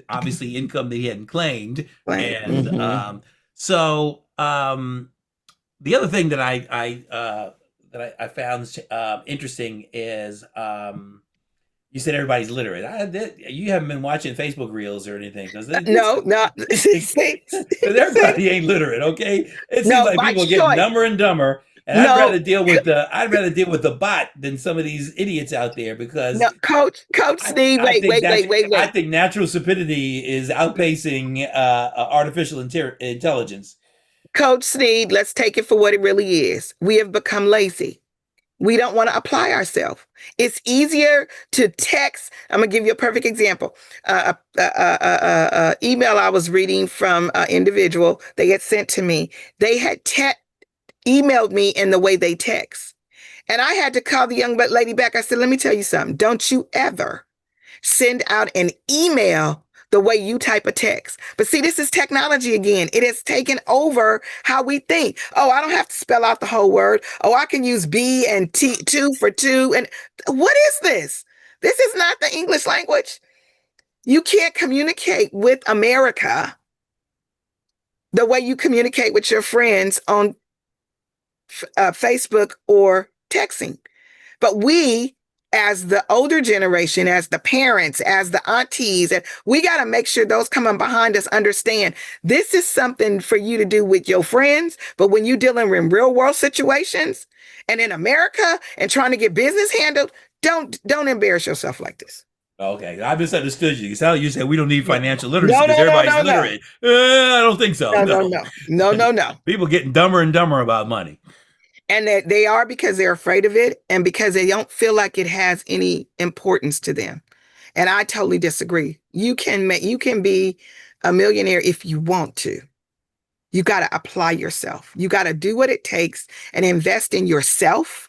S1: Obviously, income that he hadn't claimed.
S4: Right.
S1: And
S2: Mm-hmm.
S1: so the other thing that I found interesting is you said everybody's literate. You haven't been watching Facebook Reels or anything because
S4: No, no.
S1: everybody ain't literate. Okay, it seems
S4: No,
S1: like
S4: by
S1: people are getting
S4: choice.
S1: dumber and dumber. And
S4: No,
S1: I'd rather deal with the bot than some of these idiots out there because
S4: no, Coach Steve.
S1: I
S4: Wait,
S1: think
S4: wait, wait, wait,
S1: I
S4: wait.
S1: think natural stupidity is outpacing artificial intelligence.
S4: Coach Steve, let's take it for what it really is. We have become lazy. We don't want to apply ourselves. It's easier to text. I'm gonna give you a perfect example. Email I was reading from an individual they had sent to me. They had emailed me in the way they text, and I had to call the young lady back. I said, "Let me tell you something. Don't you ever send out an email the way you type a text." But see, this is technology again. It has taken over how we think. Oh, I don't have to spell out the whole word. Oh, I can use B and T, two for two. And what is this? This is not the English language. You can't communicate with America the way you communicate with your friends on Facebook or texting. But we, as the older generation, as the parents, as the aunties, and we got to make sure those coming behind us understand this is something for you to do with your friends. But when you're dealing in real world situations and in America and trying to get business handled, don't embarrass yourself like this.
S1: Okay, I misunderstood you. You said we don't need
S4: No,
S1: financial literacy
S4: no,
S1: because
S4: no, no,
S1: everybody's
S4: no, no,
S1: literate. I don't think so.
S4: no, no,
S1: No,
S4: no, no, no, no.
S1: people getting dumber and dumber about money.
S4: And that they are because they're afraid of it and because they don't feel like it has any importance to them. And I totally disagree. You can be a millionaire if you want to. You got to apply yourself. You got to do what it takes and invest in yourself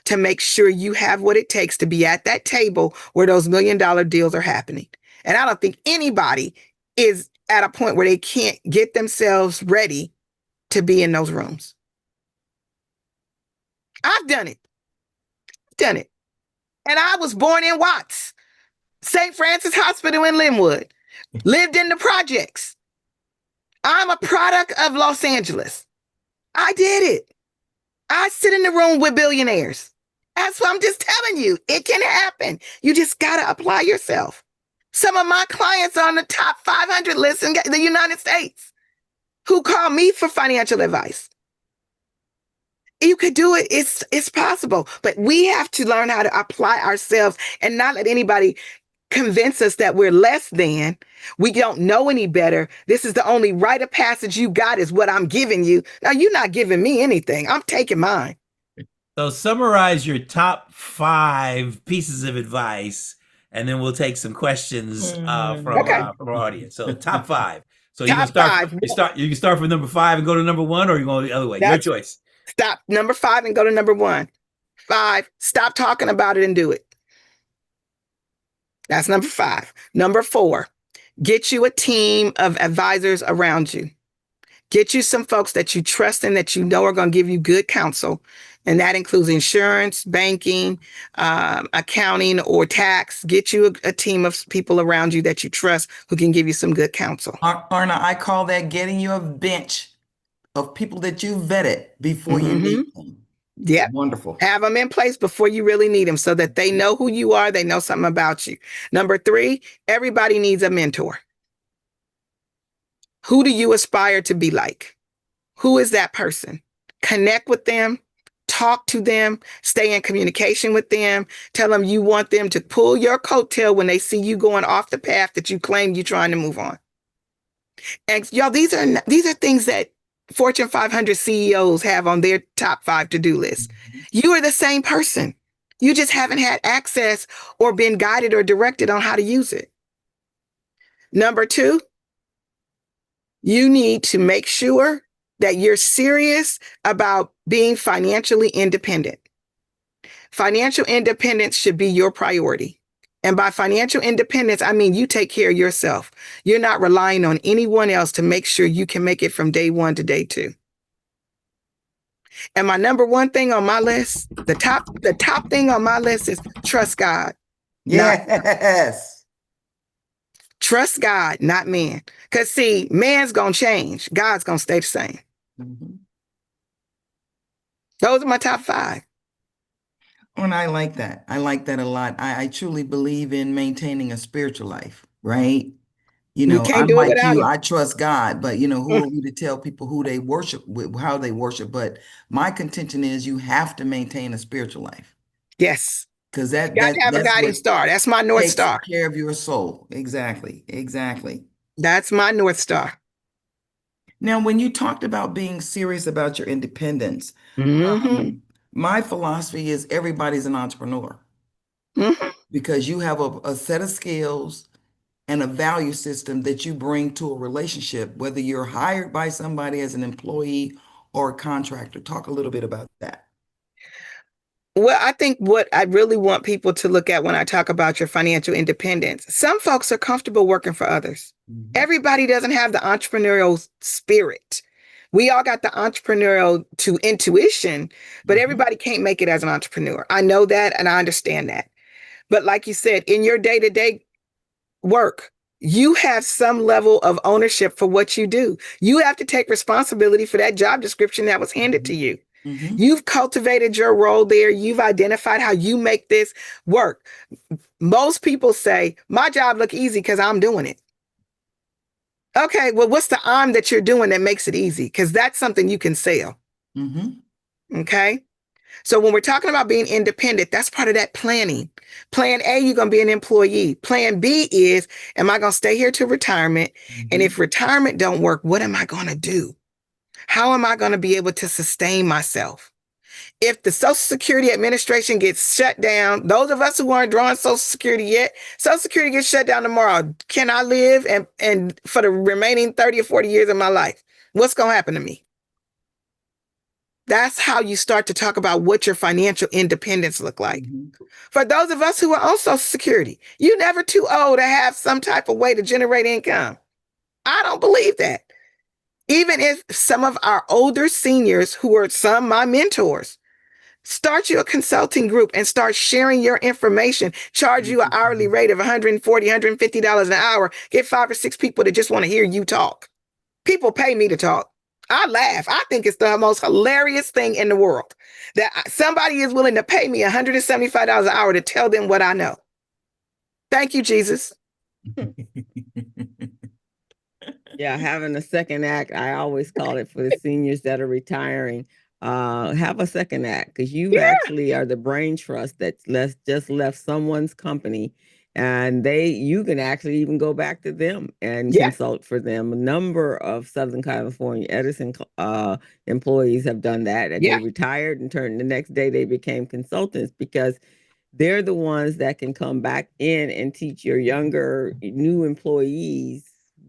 S4: to make sure you have what it takes to be at that table where those $1 million deals are happening. And I don't think anybody is at a point where they can't get themselves ready to be in those rooms. I've done it. Done it. And I was born in Watts, St. Francis Hospital in Linwood, lived in the projects. I'm a product of Los Angeles. I did it. I sit in the room with billionaires. That's what I'm just telling you. It can happen. You just got to apply yourself. Some of my clients are on the top 500 list in the United States who call me for financial advice. You could do it. It's possible. But we have to learn how to apply ourselves and not let anybody convince us that we're less than. We don't know any better. This is the only rite of passage you got is what I'm giving you. Now, you're not giving me anything. I'm taking mine.
S1: So summarize your top 5 pieces of advice, and then we'll take some questions
S4: Okay.
S1: from our audience. So top 5. So you
S4: Top
S1: gonna start?
S4: five.
S1: You can start from number 5 and go to number 1, or you going the other way? Your
S4: That's
S1: choice.
S4: Stop. Number 5 and go to number 1. 5, stop talking about it and do it. That's number 5. Number 4, Get you a team of advisors around you. Get you some folks that you trust and that you know are going to give you good counsel. And that includes insurance, banking, accounting, or tax. Get you a team of people around you that you trust who can give you some good counsel.
S3: Arna, I call that getting you a bench of people that you vetted before you meet them.
S4: Yep.
S3: Wonderful.
S4: Have them in place before you really need them so that they know who you are. They know something about you. Number 3, everybody needs a mentor. Who do you aspire to be like? Who is that person? Connect with them, talk to them, stay in communication with them, tell them you want them to pull your coattail when they see you going off the path that you claim you're trying to move on. And y'all, these are things that Fortune 500 CEOs have on their top 5 to-do list. You are the same person. You just haven't had access or been guided or directed on how to use it. Number 2, you need to make sure that you're serious about being financially independent. Financial independence should be your priority. And by financial independence, I mean you take care of yourself. You're not relying on anyone else to make sure you can make it from day 1 to day 2. And my number 1 thing on my list, the top thing on my list is trust God.
S3: Yes.
S4: Trust God, not man. Because see, man's going to change. God's going to stay the same. Those are my top 5.
S3: And I like that. I like that a lot. I truly believe in maintaining a spiritual life, right? You know,
S4: can't
S3: I'm
S4: do it
S3: like
S4: without
S3: you,
S4: him.
S3: I trust God, but who are we to tell people who they worship, how they worship? But my contention is you have to maintain a spiritual life
S4: Yes.
S3: because
S4: You got to have a
S3: that's
S4: guiding
S3: what
S4: star. That's my North
S3: takes
S4: Star.
S3: care of your soul. Exactly. Exactly.
S4: That's my North Star.
S3: Now, when you talked about being serious about your independence, my philosophy is everybody's an entrepreneur because you have a set of skills and a value system that you bring to a relationship, whether you're hired by somebody as an employee or a contractor. Talk a little bit about that.
S4: Well, I think what I really want people to look at when I talk about your financial independence, some folks are comfortable working for others. Everybody doesn't have the entrepreneurial spirit. We all got the entrepreneurial to intuition, but everybody can't make it as an entrepreneur. I know that and I understand that. But like you said, in your day-to-day work, you have some level of ownership for what you do. You have to take responsibility for that job description that was handed to you. You've cultivated your role there. You've identified how you make this work. Most people say, my job look easy because I'm doing it. Okay, well, what's the arm that you're doing that makes it easy? Because that's something you can sell. Okay. So when we're talking about being independent, that's part of that planning. Plan A, you're going to be an employee. Plan B is, am I going to stay here to retirement? And if retirement don't work, what am I going to do? How am I going to be able to sustain myself? If the Social Security Administration gets shut down, those of us who aren't drawing Social Security yet, Social Security gets shut down tomorrow. Can I live and for the remaining 30 or 40 years of my life? What's going to happen to me? That's how you start to talk about what your financial independence look like. For those of us who are on Social Security, you're never too old to have some type of way to generate income. I don't believe that. Even if some of our older seniors who are my mentors, start you a consulting group and start sharing your information, charge you an hourly rate of $140, $150 an hour, get 5 or 6 people that just want to hear you talk. People pay me to talk. I laugh. I think it's the most hilarious thing in the world that somebody is willing to pay me $175 an hour to tell them what I know. Thank you, Jesus.
S2: Yeah, having a second act, I always call it for the seniors that are retiring. Have a second act because you actually are the brain trust that just left someone's company, and you can actually even go back to them and consult for them. A number of Southern California Edison employees have done that. They retired and turned the next day they became consultants because they're the ones that can come back in and teach your younger new employees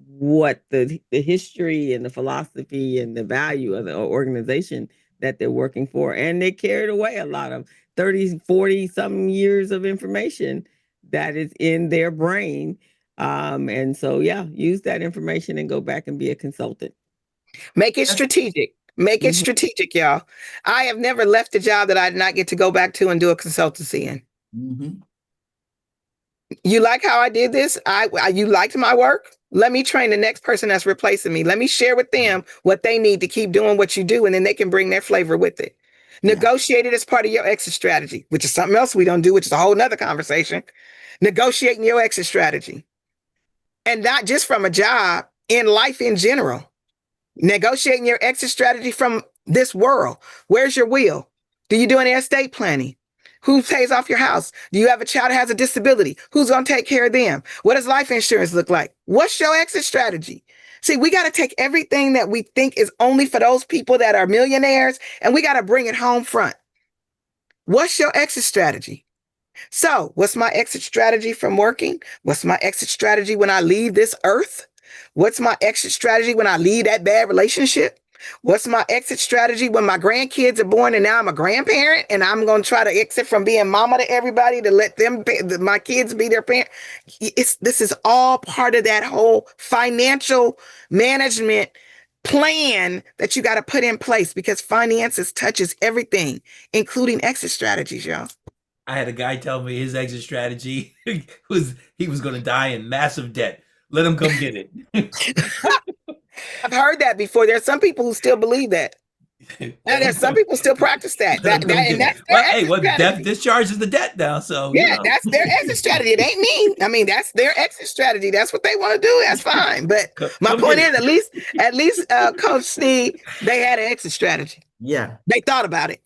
S2: what the history and the philosophy and the value of the organization that they're working for. And they carried away a lot of 30, 40 some years of information that is in their brain And so, yeah, use that information and go back and be a consultant.
S4: Make it strategic. Make it strategic, y'all. I have never left a job that I did not get to go back to and do a consultancy in.
S3: Mm-hmm.
S4: You like how I did this? You liked my work? Let me train the next person that's replacing me. Let me share with them what they need to keep doing what you do, and then they can bring their flavor with it.
S3: Yeah.
S4: Negotiate it as part of your exit strategy, which is something else we don't do, which is a whole nother conversation. Negotiating your exit strategy. And not just from a job, in life in general. Negotiating your exit strategy from this world. Where's your will? Do you do any estate planning? Who pays off your house? Do you have a child that has a disability? Who's going to take care of them? What does life insurance look like? What's your exit strategy? See, we got to take everything that we think is only for those people that are millionaires, and we got to bring it home front. What's your exit strategy? So, what's my exit strategy from working? What's my exit strategy when I leave this earth? What's my exit strategy when I leave that bad relationship? What's my exit strategy when my grandkids are born and now I'm a grandparent and I'm going to try to exit from being mama to everybody to let them my kids be their parent? This is all part of that whole financial management plan that you got to put in place, because finances touches everything, including exit strategies, y'all.
S1: I had a guy tell me his exit strategy was he was going to die in massive debt. Let him come get it.
S4: I've heard that before. There's some people who still believe that. And there's some people still practice that.
S1: Let him come get it. Well, hey, well, death discharges the debt now. So
S4: yeah, that's their exit strategy. It ain't me. I mean, that's their exit strategy. That's what they want to do. That's fine. But my point is, at least, Coach Sneed, they had an exit strategy.
S3: Yeah,
S4: they thought about it.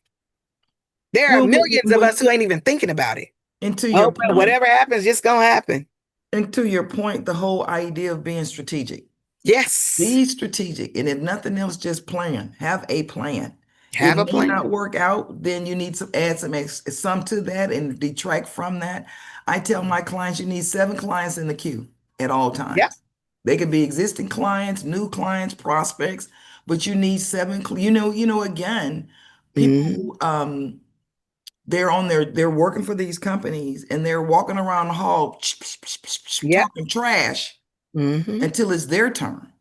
S4: There are millions of us who ain't even thinking about it.
S3: And to your point,
S4: whatever happens, just gonna happen.
S3: And to your point, the whole idea of being strategic.
S4: Yes.
S3: Be strategic. And if nothing else, just plan. Have a plan.
S4: Have a plan.
S3: If it may not work out, then you need to add some to that and detract from that. I tell my clients, you need 7 clients in the queue at all times.
S4: Yeah.
S3: They could be existing clients, new clients, prospects, but you need 7. Again, people, they're working for these companies and they're walking around the hall talking trash until it's their turn.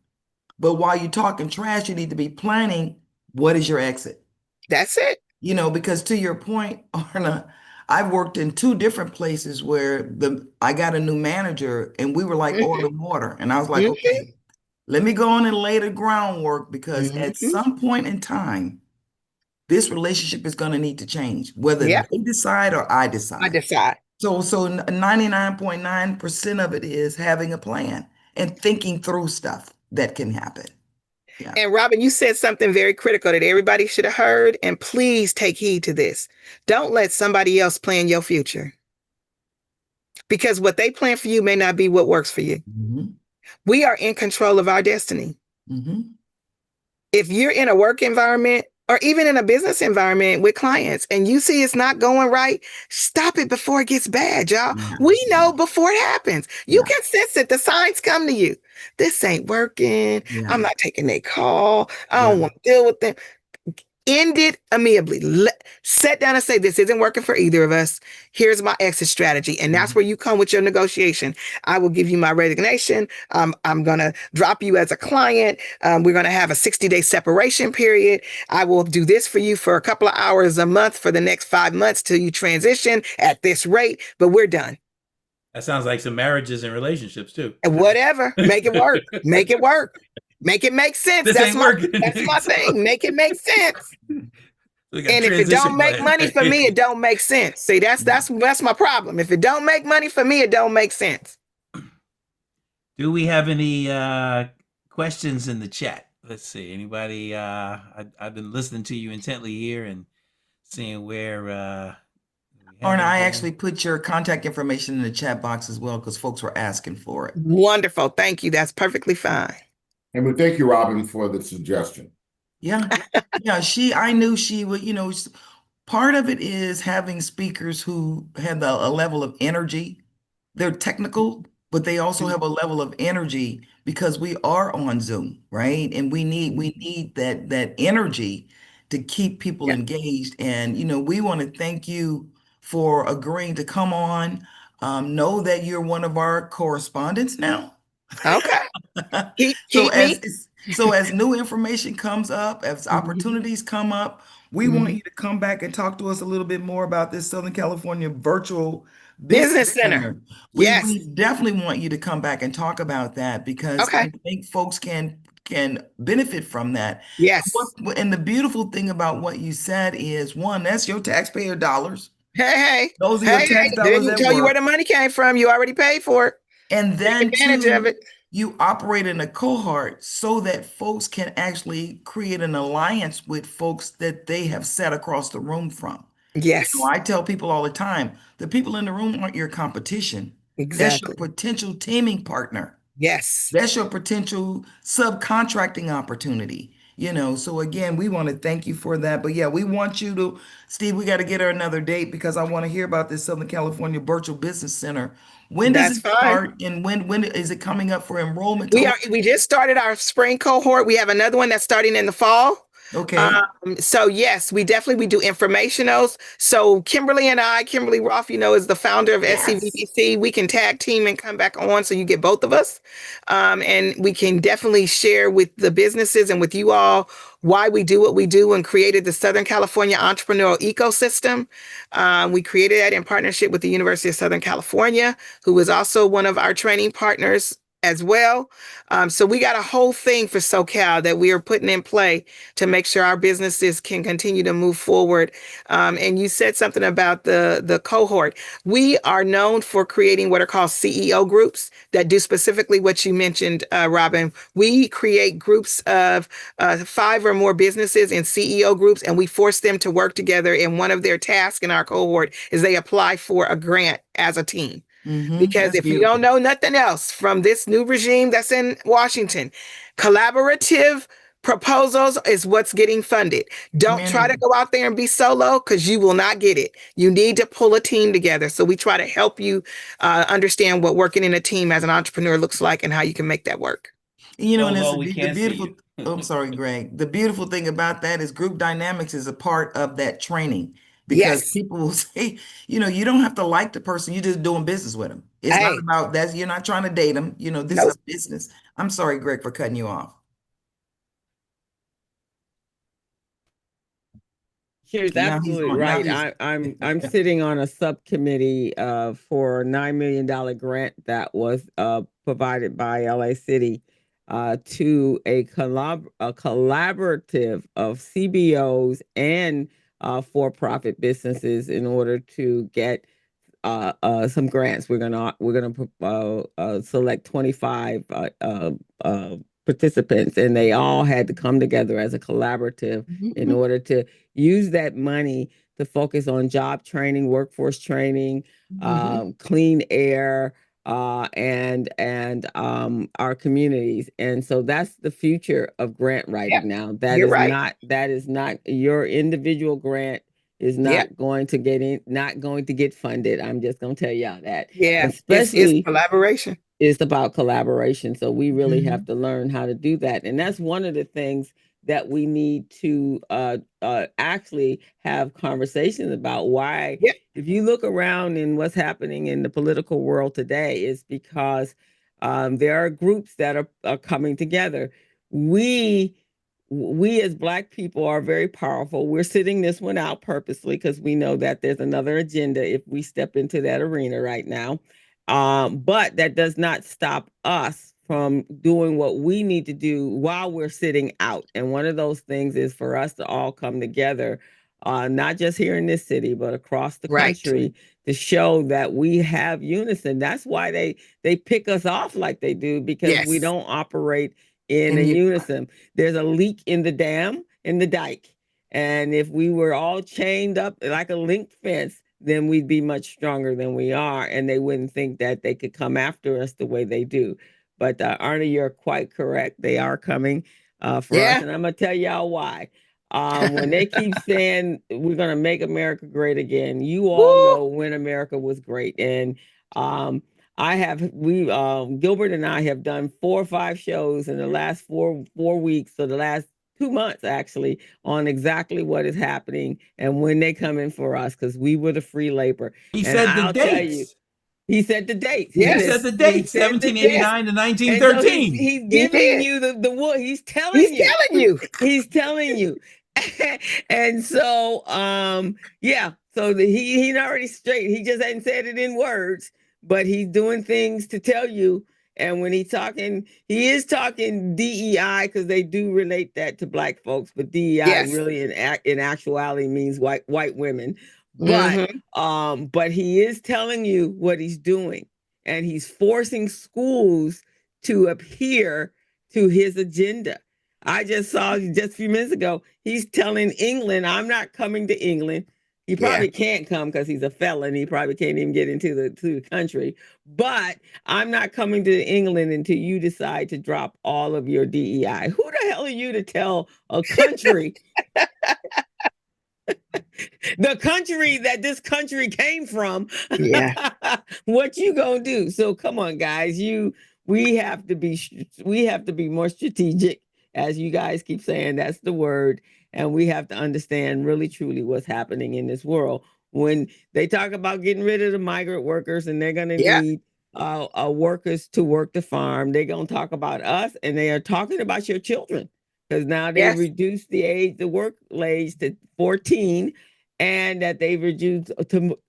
S3: But while you're talking trash, you need to be planning, what is your exit?
S4: That's it.
S3: Because to your point, Arna, I've worked in 2 different places where I got a new manager and we were like oil and water. And I was like, okay, let me go on and lay the groundwork, because at some point in time, this relationship is going to need to change, whether they decide or I decide.
S4: I decide.
S3: So 99.9% of it is having a plan and thinking through stuff that can happen. Yeah.
S4: And Robin, you said something very critical that everybody should have heard, and please take heed to this. Don't let somebody else plan your future, because what they plan for you may not be what works for you. We are in control of our destiny. If you're in a work environment or even in a business environment with clients and you see it's not going right, stop it before it gets bad, y'all. We know before it happens. You can sense it. The signs come to you. This ain't working. I'm not taking their call. I don't want to deal with them. End it amiably. Sit down and say, this isn't working for either of us. Here's my exit strategy. And that's where you come with your negotiation. I will give you my resignation. I'm going to drop you as a client. We're going to have a 60-day separation period. I will do this for you for a couple of hours a month for the next 5 months till you transition at this rate, but we're done.
S1: That sounds like some marriages and relationships too.
S4: And whatever. Make it work. Make it work. Make it make sense. That's my thing. Make it make sense. And if it don't make money for me, it don't make sense. See, that's my problem. If it don't make money for me, it don't make sense.
S1: Do we have any questions in the chat? Let's see. Anybody? I've been listening to you intently here and seeing where.
S3: Arna, I actually put your contact information in the chat box as well, because folks were asking for it.
S4: Wonderful. Thank you. That's perfectly fine.
S5: And we thank you, Robin, for the suggestion.
S3: Yeah. I knew she would, part of it is having speakers who have a level of energy. They're technical, but they also have a level of energy, because we are on Zoom, right? And we need that energy to keep people engaged. And, we want to thank you for agreeing to come on. Know that you're one of our correspondents now.
S4: Okay.
S3: So
S4: Keep me.
S3: as new information comes up, as opportunities come up, we want
S4: Mhm.
S3: you to come back and talk to us a little bit more about this Southern California virtual
S4: Business
S3: business
S4: Center.
S3: center.
S4: Yes.
S3: We definitely want you to come back and talk about that because
S4: Okay.
S3: I think folks can benefit from that.
S4: Yes.
S3: And the beautiful thing about what you said is, one, that's your taxpayer dollars.
S4: Hey,
S3: Those are
S4: hey,
S3: your
S4: hey,
S3: tax
S4: hey.
S3: dollars
S4: Didn't
S3: at
S4: tell you where
S3: work.
S4: the money came from. You already paid for it.
S3: And
S4: Take
S3: then
S4: advantage of
S3: two,
S4: it.
S3: you operate in a cohort so that folks can actually create an alliance with folks that they have sat across the room from.
S4: Yes.
S3: I tell people all the time, the people in the room aren't your competition. That's your
S4: Exactly.
S3: potential teaming partner.
S4: Yes.
S3: That's your potential subcontracting opportunity. So again, we want to thank you for that. But yeah, we want you to, Steve, we got to get her another date because I want to hear about this Southern California Virtual Business Center. When does
S4: That's
S3: it
S4: fine.
S3: start and when is it coming up for enrollment to
S4: We just started our spring cohort. We have another one that's starting in the fall.
S3: Okay.
S4: So yes, we do informationals. So Kimberly Roth, is the founder of
S3: Yes.
S4: SCVDC. We can tag team and come back on so you get both of us. And we can definitely share with the businesses and with you all why we do what we do and created the Southern California entrepreneurial ecosystem. We created that in partnership with the University of Southern California, who is also one of our training partners as well. So we got a whole thing for SoCal that we are putting in play to make sure our businesses can continue to move forward. And you said something about the cohort. We are known for creating what are called CEO groups that do specifically what you mentioned, Robin. We create groups of 5 or more businesses in CEO groups, and we force them to work together. And one of their tasks in our cohort is they apply for a grant as a team. Because
S3: That's
S4: if you don't
S3: beautiful.
S4: know nothing else from this new regime that's in Washington, collaborative proposals is what's getting funded. Don't try to
S3: Community.
S4: go out there and be solo because you will not get it. You need to pull a team together. So we try to help you understand what working in a team as an entrepreneur looks like and how you can make that work.
S3: And it's
S1: Solo, we
S3: the
S1: can't see
S3: beautiful.
S1: you.
S3: Oh, I'm sorry, Greg. The beautiful thing about that is group dynamics is a part of that training because
S4: Yes.
S3: people will say, you don't have to like the person, you're just doing business with them. It's not
S4: Hey,
S3: about that. You're not trying to date them. This is
S4: nope.
S3: a business. I'm sorry, Greg, for cutting you off.
S2: She's
S3: Now he's
S2: absolutely
S3: on. Now
S2: right.
S3: he's.
S2: I'm sitting on a subcommittee for a $9 million grant that was provided by LA City to a collaborative of CBOs and for-profit businesses in order to get some grants. We're gonna select 25 participants, and they all had to come together as a collaborative in order to use that money to focus on job training, workforce training, clean air, and our communities. And so that's the future of grant
S4: Yep.
S2: writing now.
S4: You're right.
S2: That is not your individual grant is
S4: Yep.
S2: not going to get funded. I'm just going to tell y'all that.
S4: Yeah. It's
S2: Especially
S4: collaboration.
S2: it's about collaboration. So we really have
S3: Mhm.
S2: to learn how to do that. And that's one of the things that we need to actually have conversations about. Why,
S4: Yep.
S2: if you look around in what's happening in the political world today, is because there are groups that are coming together. We we as Black people are very powerful. We're sitting this one out purposely because we know that there's another agenda if we step into that arena right now. But that does not stop us from doing what we need to do while we're sitting out. And one of those things is for us to all come together, not just here in this city, but across the
S4: Right.
S2: country, to show that we have unison. That's why they pick us off like they do, because we
S4: Yes.
S2: don't operate in a
S3: And you,
S2: unison. There's a leak in the dam, in the dike. And if we were all chained up like a link fence, then we'd be much stronger than we are, and they wouldn't think that they could come after us the way they do. But Arna, you're quite correct. They are coming for us,
S4: Yeah.
S2: and I'm gonna tell y'all why. When they keep saying we're gonna make America great again, you all
S4: Woo.
S2: know when America was great, and um, Gilbert and I have done 4 or 5 shows in the last four weeks, so the last 2 months actually, on exactly what is happening and when they come in for us, because we were the free labor.
S1: He
S2: And
S1: said the
S2: I'll tell you,
S1: dates.
S2: He said the dates.
S1: He
S4: Yes.
S1: said the
S2: He
S1: date,
S2: said the
S1: 1789 to
S2: And so
S1: 1913.
S2: he's
S4: He
S2: giving
S4: did.
S2: you the he's telling
S4: He's
S2: you.
S4: telling you.
S2: He's telling you. And so yeah, so he already straight. He just hadn't said it in words, but he's doing things to tell you. And when he is talking DEI because they do relate that to Black folks, but DEI
S4: Yes.
S2: really in actuality means white women.
S4: Mhm.
S2: But he is telling you what he's doing, and he's forcing schools to adhere to his agenda. I just saw just a few minutes ago, he's telling England, I'm not coming to England. He probably can't come because he's a felon. He probably can't even get into the country. But I'm not coming to England until you decide to drop all of your DEI. Who the hell are you to tell a country, the country that this country came from,
S4: Yeah.
S2: what you gonna do? So come on, guys. We have to be more strategic, as you guys keep saying. That's the word. And we have to understand really truly what's happening in this world. When they talk about getting rid of the migrant workers and they're gonna
S4: Yeah.
S2: need workers to work the farm, they're gonna talk about us, and they are talking about your children. Because now they
S4: Yes.
S2: reduced the work age to 14, and that they've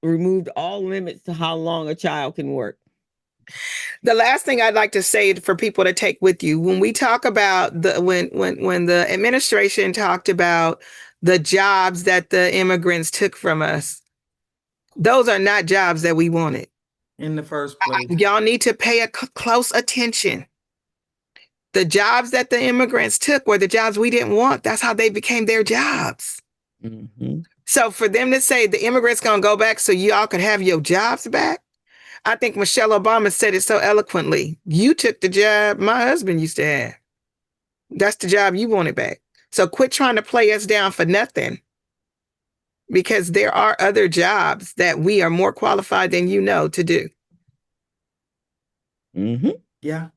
S2: removed all limits to how long a child can work.
S4: The last thing I'd like to say for people to take with you, when we talk about when the administration talked about the jobs that the immigrants took from us, those are not jobs that we wanted.
S3: In the first place.
S4: Y'all need to pay close attention. The jobs that the immigrants took were the jobs we didn't want. That's how they became their jobs.
S2: Mm-hmm.
S4: So for them to say the immigrants gonna go back so y'all can have your jobs back, I think Michelle Obama said it so eloquently. You took the job my husband used to have. That's the job you wanted back. So quit trying to play us down for nothing, because there are other jobs that we are more qualified than you know to do.
S2: Mm-hmm.
S3: Yeah.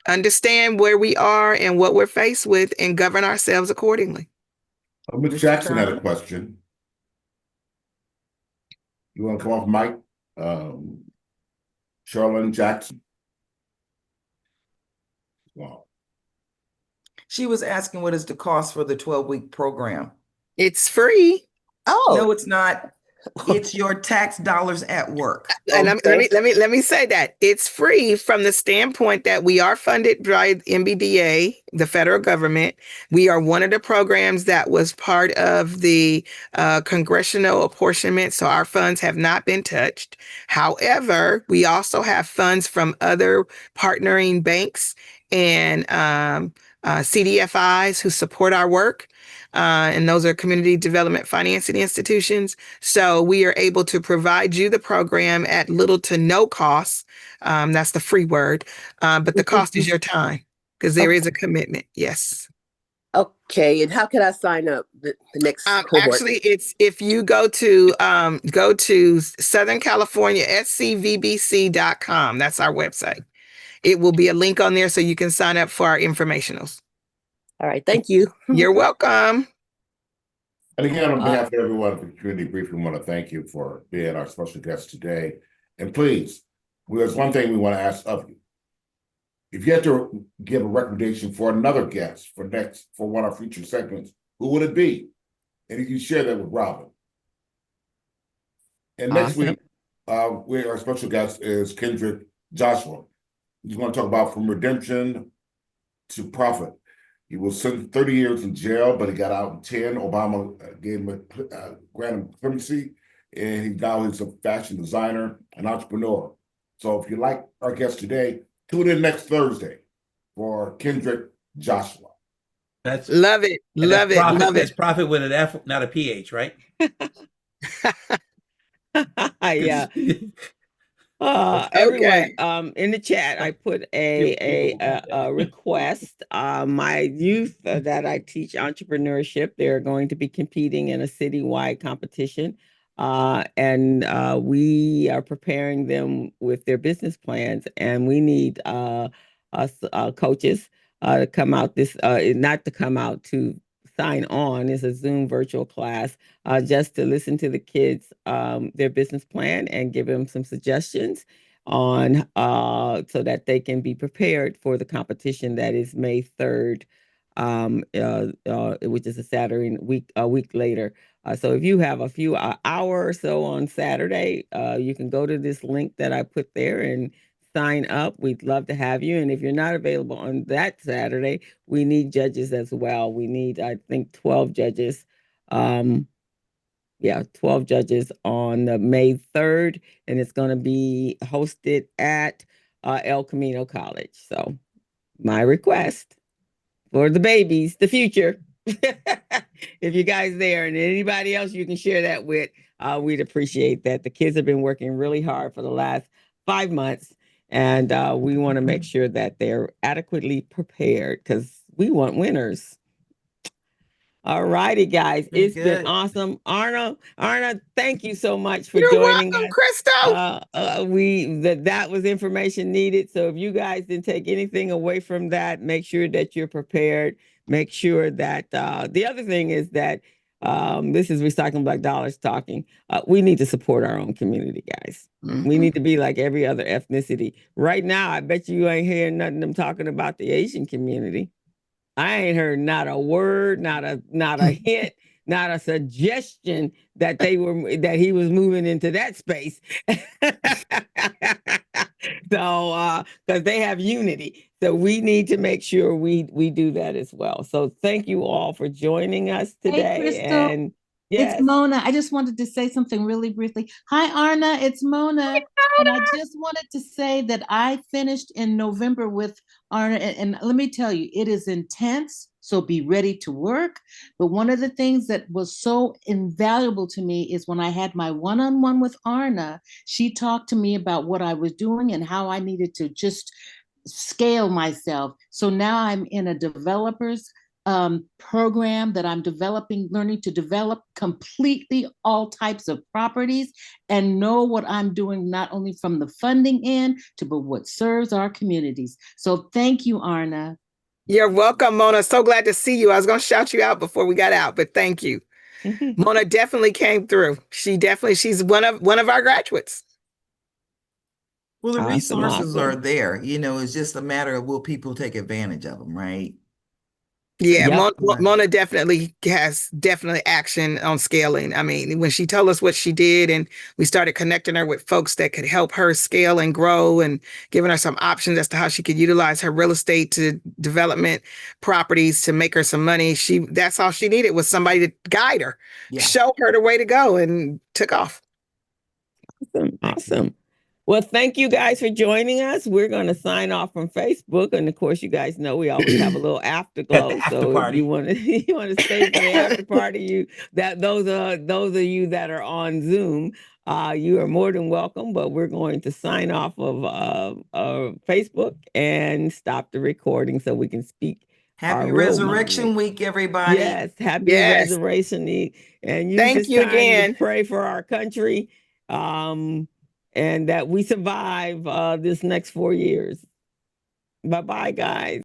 S4: Understand where we are and what we're faced with and govern ourselves accordingly.
S5: Ms.
S3: Mr.
S5: Jackson had a
S3: Turner?
S5: question. You want to come off mic? Charlene Jackson. Wow.
S3: She was asking what is the cost for the 12-week program.
S4: It's free.
S3: No, it's not. It's your tax dollars at work.
S4: And let me say that it's free from the standpoint that we are funded by MBDA, the federal government. We are one of the programs that was part of the congressional apportionment, so our funds have not been touched. However, we also have funds from other partnering banks and CDFIs who support our work. And those are community development financing institutions. So we are able to provide you the program at little to no cost. That's the free word. But the cost is your time, because there is a commitment. Yes.
S6: Okay, and how can I sign up the next cohort?
S4: Actually, it's if you go to Southern California scvbc.com. That's our website. It will be a link on there so you can sign up for our informationals.
S6: All right, thank you.
S4: You're welcome.
S5: And again, on behalf of everyone at the Community Briefing, we want to thank you for being our special guest today. And please, there's one thing we want to ask of you. If you had to give a recommendation for another guest for one of our future segments, who would it be? And if you share that with Robin. And next week, our special guest is Kendrick Joshua. He's going to talk about from redemption to profit. He was sentenced 30 years in jail, but he got out in 10. Obama gave him granted him clemency, and he now is a fashion designer and entrepreneur. So if you like our guest today, tune in next Thursday for Kendrick Joshua.
S1: That's
S4: Love it. Love it.
S1: profit,
S4: Love
S1: that's
S4: it.
S1: profit with an F, not a PH, right?
S2: Yeah.
S4: Okay.
S2: Everyone, in the chat, I put a request. My youth that I teach entrepreneurship, they're going to be competing in a citywide competition. And we are preparing them with their business plans, and we need us coaches to come out not to come out to sign on. It's a Zoom virtual class just to listen to the kids, their business plan, and give them some suggestions on so that they can be prepared for the competition that is May 3rd, which is a Saturday a week later. So if you have a few hour or so on Saturday, you can go to this link that I put there and sign up. We'd love to have you. And if you're not available on that Saturday, we need judges as well. We need, I think, 12 judges. 12 judges on May 3rd, and it's going to be hosted at El Camino College. So my request for the babies, the future, if you guys there and anybody else you can share that with, we'd appreciate that. The kids have been working really hard for the last 5 months, and we want to make sure that they're adequately prepared because we want winners. All righty, guys. It's been awesome. Arna, thank you so much for joining us.
S4: Crystal.
S2: That was information needed. So if you guys didn't take anything away from that, make sure that you're prepared. Make sure that the other thing is that this is Recycling Black Dollars talking. We need to support our own community, guys. We need to be like every other ethnicity. Right now, I bet you ain't hearing nothing of them talking about the Asian community. I ain't heard not a word, not a hint, not a suggestion that he was moving into that space. So, because they have unity, so we need to make sure we do that as well. So, thank you all for joining us today.
S7: Hey, Crystal,
S2: and yes,
S7: it's Mona. I just wanted to say something really briefly. Hi, Arna. It's Mona. And I just wanted to say that I finished in November with Arna. And let me tell you, it is intense. So be ready to work. But one of the things that was so invaluable to me is when I had my one-on-one with Arna, she talked to me about what I was doing and how I needed to just scale myself. So now I'm in a developer's program that I'm learning to develop completely all types of properties and know what I'm doing, not only from the funding end but what serves our communities. So thank you, Arna.
S4: You're welcome, Mona. So glad to see you. I was going to shout you out before we got out, but thank you. Mona definitely came through. She's one of our graduates.
S3: Well, the resources are there. It's just a matter of will people take advantage of them, right?
S4: Yeah, yep. Mona definitely has action on scaling. I mean, when she told us what she did and we started connecting her with folks that could help her scale and grow and giving her some options as to how she could utilize her real estate to development properties to make her some money. That's all she needed was somebody to guide her, show her the way to go, and took off.
S2: Awesome. Well, thank you guys for joining us. We're going to sign off from Facebook, and of course, you guys know we always have a little afterglow. So if you want to stay for the after party, those of you that are on Zoom, you are more than welcome. But we're going to sign off of Facebook and stop the recording so we can speak.
S3: Happy Resurrection Week, everybody!
S2: Yes, happy Resurrection Week, and use this time to pray for our country. And that we survive this next 4 years. Bye-bye, guys.